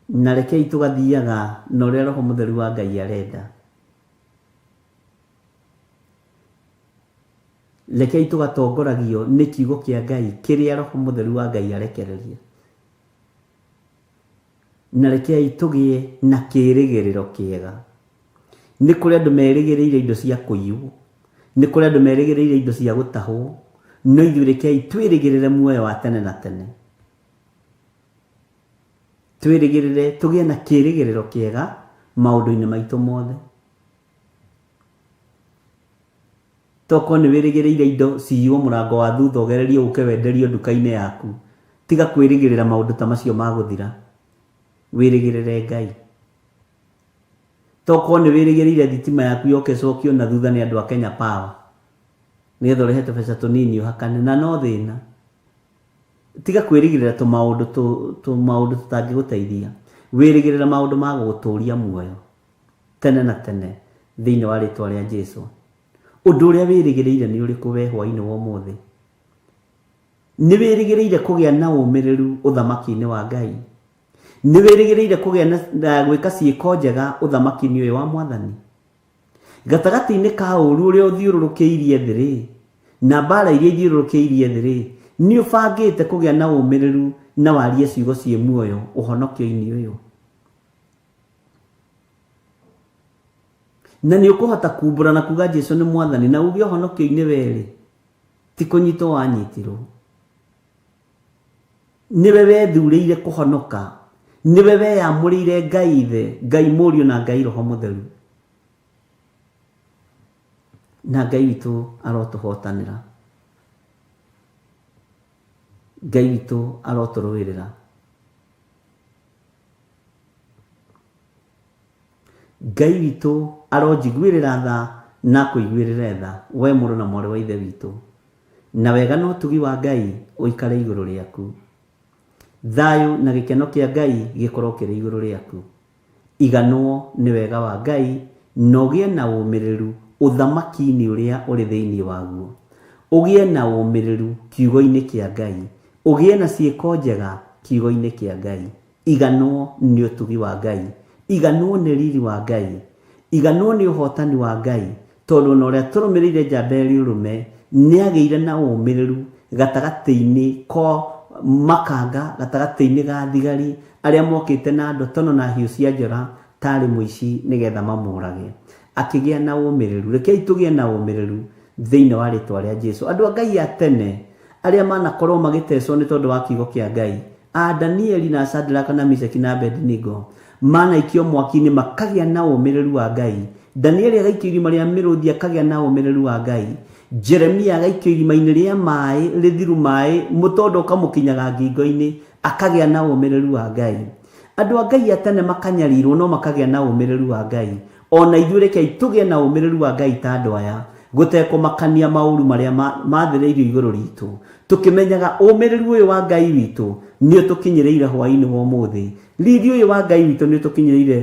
Na rekei tũgathiaga na ũrĩa Roho Mũtheru wa Ngai arenda. Rekei tũgatongoragio nĩ kiugo kĩa Ngai kĩrĩa Roho Mũtheru wa Ngai arekereria. Na rekei tũgĩe na kĩĩrĩgĩrĩro kĩega. Nĩ kũrĩ andũ merĩgĩrĩire indo cia kũiywo, nĩ kũrĩ andũ merĩgĩrĩire indo cia gũtahwo, no ithuĩ rekei twĩrĩgĩrĩre muoyo wa tene na tene. Twĩrĩgĩrĩre tũgĩe na kĩĩrĩgĩrĩro kĩega maũndũ-inĩ maitũ mothe. Toko nĩ wĩrĩgĩrĩire indo ciywo mũrango wa thutha ũgererie ũke wenderio nduka-inĩ yaku, tiga kwĩrĩgĩrĩra maũndũ ta macio magũthira. Wĩrĩgĩrĩre Ngai. Toko nĩ wĩrĩgĩrĩire thitima yaku yoke cokio na thutha nĩ andũ a Kenya Power, nĩgetha ũrehe tũbeca tũnini ũhakane, na no thĩna. Tiga kwĩrĩgĩrĩra tũmaũndũ tũtangĩgũteithia. Wĩrĩgĩrĩra maũndũ ma gũgũtũũria muoyo tene na tene thĩinĩ wa rĩĩtwa rĩa Jesũ. Ũndũ ũrĩa wĩrĩgĩrĩire nĩ ũrĩkũ we hwaĩ-inĩ wa ũmũthĩ? Nĩ wĩrĩgĩrĩire kũgĩa na ũmĩrĩru ũthamaki-inĩ wa Ngai? Nĩ wĩrĩgĩrĩire kũgĩa na gwĩka ciĩko njega ũthamaki-inĩ ũyũ wa Mwathani? Gatagatĩ-inĩ ka ũũru ũrĩa ũthiũrũrũkĩirie thĩ rĩ, na mbara iria ithiũrũrũkĩirie thĩ rĩ, nĩ ũbangĩte kũgĩa na ũmĩrĩru na warie ciugo ciĩ muoyo ũhonokio-inĩ ũyũ? Na nĩ ũkũhota kumbũra na kuga Jesũ nĩ Mwathani na uge ũhonokio-inĩ werĩ, ti kũnyitwo wanyitirwo? Nĩwe wethurĩire kũhonoka, nĩwe weyamũrĩire Ngai Ithe, Ngai Mũriũ na Ngai Roho Mũtheru, na Ngai witũ arotũhotanĩra. Ngai witũ arotũrũĩrĩra. Ngai witũ aronjiguĩrĩra tha na kũiguĩrĩra tha, we mũrũ na mwarĩ wa Ithe witũ, na wega na ũtugi wa Ngai ũikare igũrũ rĩaku. Thayũ na gĩkeno kĩa Ngai gĩkorwo kĩrĩ igũrũ rĩaku. Iganwo nĩ wega wa Ngai na ũgĩe na ũmĩrĩru ũthamaki-inĩ ũrĩa ũrĩ thĩinĩ waguo. Ũgĩe na ũmĩrĩru kiugo-inĩ kĩa Ngai, ũgĩe na ciĩko njega kiugo-inĩ kĩa Ngai. iganwo nĩ ũtugi wa Ngai, iganwo nĩ riri wa Ngai, iganwo nĩ ũhotani wa Ngai, tondũ na ũrĩa tũrũmĩrĩire njamba ũrũme nĩagĩire na ũmĩrĩru gatagatĩ-inĩ ko makanga, gatagatĩ-inĩ ga thigari arĩa mokĩte na ndotono na hiũ cia njora tarĩ mũici nĩgetha mamũrage. Akĩgĩa na ũmĩrĩru. Rekei tũgĩe na ũmĩrĩru thĩinĩ wa rĩtwa rĩa Jesũ. Andũ a Ngai a tene arĩa manakorwo magĩtecwo nĩ tondũ wa kiugo kĩa Ngai, Danieli na Shadraka na Meshaki na Abednego manaikio mwaki-inĩ makagĩa na ũmĩrĩru wa Ngai. Danieli agaikio irima rĩa mĩrũthi akagĩa na ũmĩrĩru wa Ngai. Jeremia agaikio irima-inĩ rĩa maĩ rĩthiru maĩ mũtondo ũkamũkinyaga ngingo-inĩ akagĩa na ũmĩrĩru wa Ngai. Andũ a Ngai a tene makanyarirwo no makagĩa na ũmĩrĩru wa Ngai. Ona ithuĩ rekei tũgĩe na ũmĩrĩru wa Ngai ta andũ aya, gũtekũmakania maũru marĩa mathĩrĩirio igũrũ ritũ, tũkĩmenyaga ũmĩrĩru ũyũ wa Ngai witũ nĩ ũtũkinyĩrĩire hwaĩ-inĩ wa ũmũthĩ. Riri ũyũ wa Ngai witũ nĩ ũtũkinyĩrĩire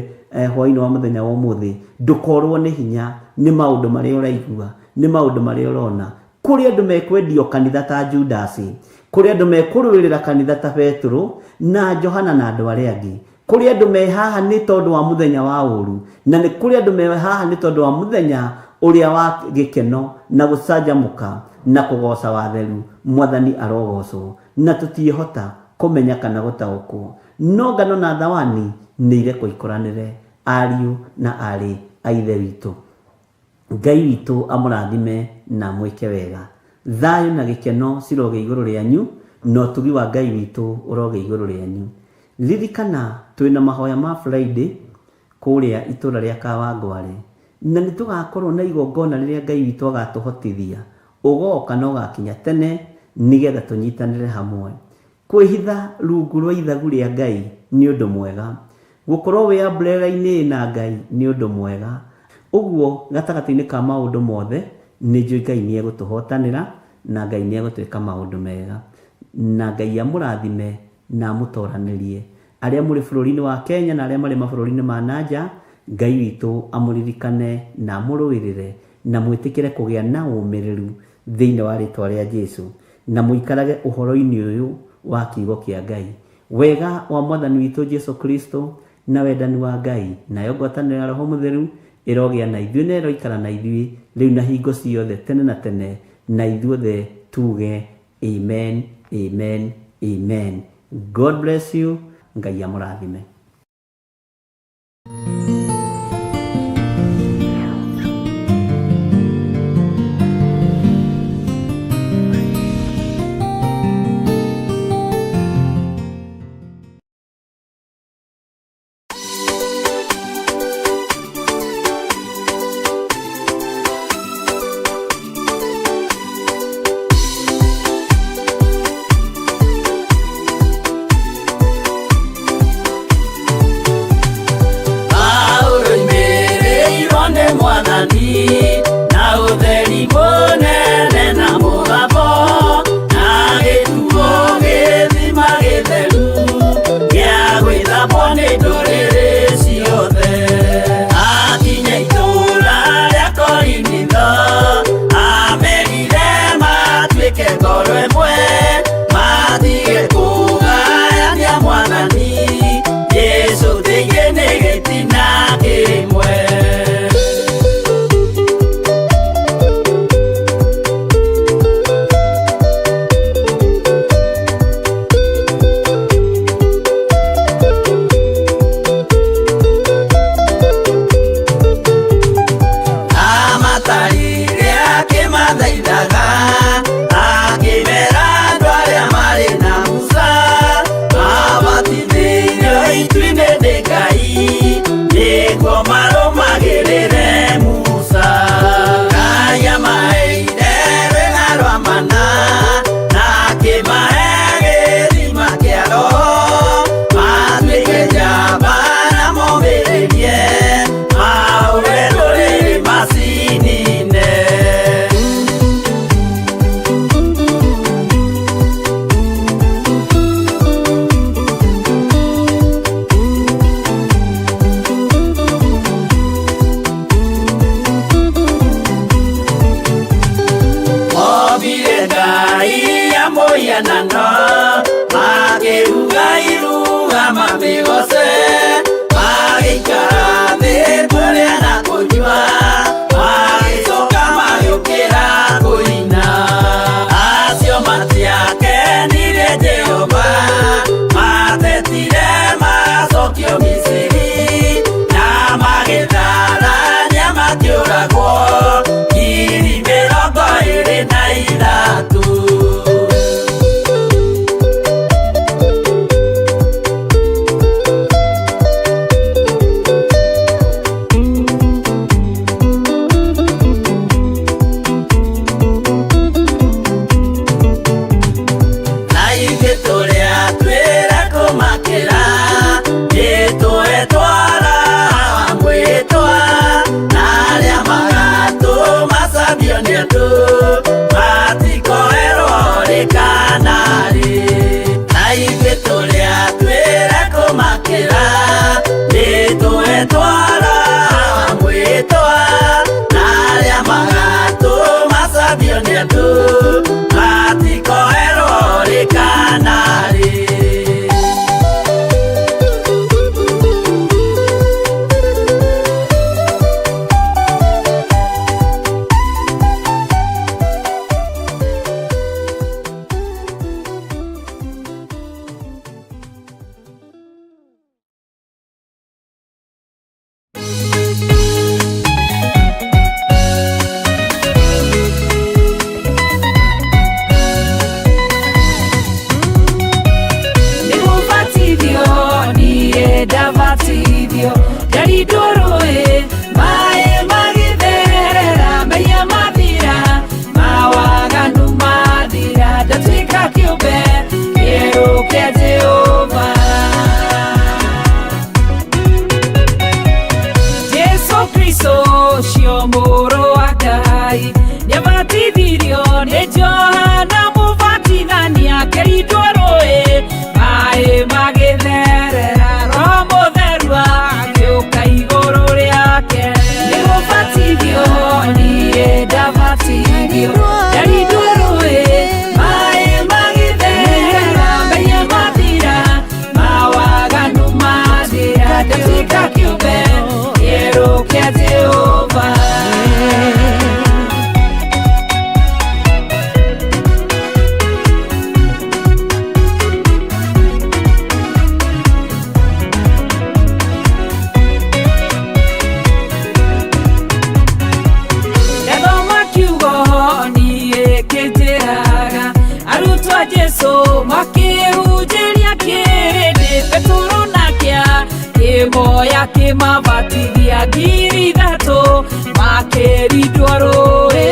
hwaĩ-inĩ wa mũthenya wa ũmũthĩ. Ndũkorwo nĩ hinya nĩ maũndũ marĩa ũraigua, nĩ maũndũ marĩa ũrona. Kũrĩ andũ mekwendio kanitha ta Judasi, kũrĩ andũ mekũrũĩrĩra kanitha ta Petro na Johana na andũ arĩa angĩ. Kũrĩ andũ me haha nĩ tondũ wa mũthenya wa ũru, na nĩ kũrĩ andũ me haha nĩ tondũ wa mũthenya ũrĩa wa gĩkeno na gũcanjamũka na kũgoca watheru. Mwathani arogocwo, na tũtiĩhota kũmenya kana gũtaũkwo. No ngano na thawani nĩ irekwo ikoranĩre, ariũ na arĩ a ithe witũ. Ngai witũ amũrathime na mwĩke wega. Thayũ na gĩkeno ciroge igũrũ rĩanyu, na ũtugi wa Ngai witũ ũroge igũrũ rĩanyu. Ririkana twĩna mahoya ma Friday kũrĩa itũra rĩa Kawangware, na nĩ tũgakorwo na igongona rĩrĩa Ngai witũ agatũhotithia. Ũgoka na ũgakinya tene nĩgetha tũnyitanĩre hamwe. Kwĩhitha rungu rwa ithagu rĩa Ngai nĩ ũndũ mwega. Gũkorwo wĩ umbrella-inĩ na Ngai nĩ ũndũ mwega. Ũguo gatagatĩ-inĩ ka maũndũ mothe nĩ njũĩ Ngai nĩ egũtũhotanĩra na Ngai nĩ egũtwĩka maũndũ mega. Na Ngai amũrathime na amũtoranĩrie. Arĩa mũrĩ bũrũri-inĩ wa Kenya na arĩa marĩ mabũrũri-inĩ ma nanja, Ngai witũ amũririkane na amũrũĩrĩre na mwĩtĩkĩre kũgĩa na ũmĩrĩru thĩinĩ wa rĩtwa rĩa Jesũ, na mũikarage ũhoro-inĩ ũyũ wa kiugo kĩa Ngai. Wega wa Mwathani witũ Jesũ Kristo na wendani wa Ngai nayo ngwatanĩro ya Roho Mũtheru ĩrogĩa na ithuĩ na ĩroikara na ithuĩ rĩu na hingo ciothe tene na tene, na ithuothe tuge amen, amen, amen. God bless you. Ngai amũrathime. Ngai amoyanana, ageruga iru makiuga mabigose magikara thĩ kũrĩa na kũnyua magicoka magĩũkĩra kũina acio matiakenirie Jehova matetire magacokio Misiri na magĩtharania makĩũragwo ngiri 23. Mabatithia ngiri 3 makeridwo rũĩ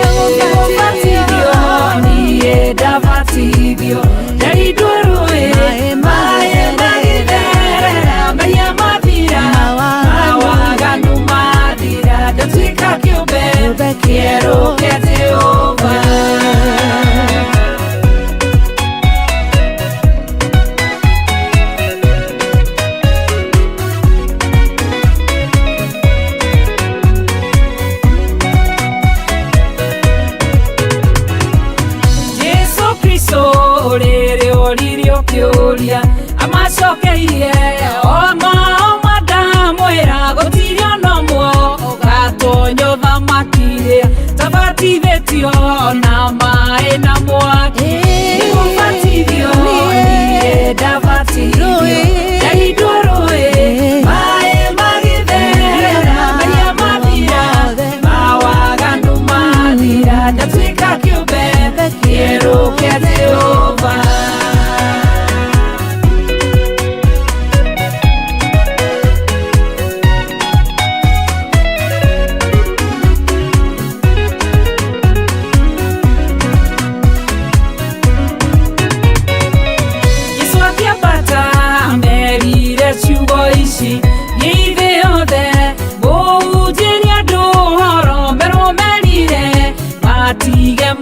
batithio niĩ ndabatithio ndaridwo rũĩ maĩ magĩtherera mehia mathira mawaganu mathira ndatuĩka kĩũmbe kĩerũ kĩa Jehova. Amacokeire o madamwĩra gũtirĩ ona ũmwe ũgatonya ũthamaki tabatithĩtio na maĩ na mwaki nĩgũbatithio niĩ ndabatithio ndaridwo rũĩ maĩ magĩtherera mehia mathira mawaganu mathira ndatuĩka kĩũmbe kĩerũ kĩa Jehova.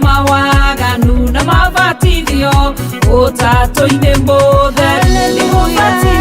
Mawaganu na mabatithio utatu-inĩ mũtheru nĩgũbatithio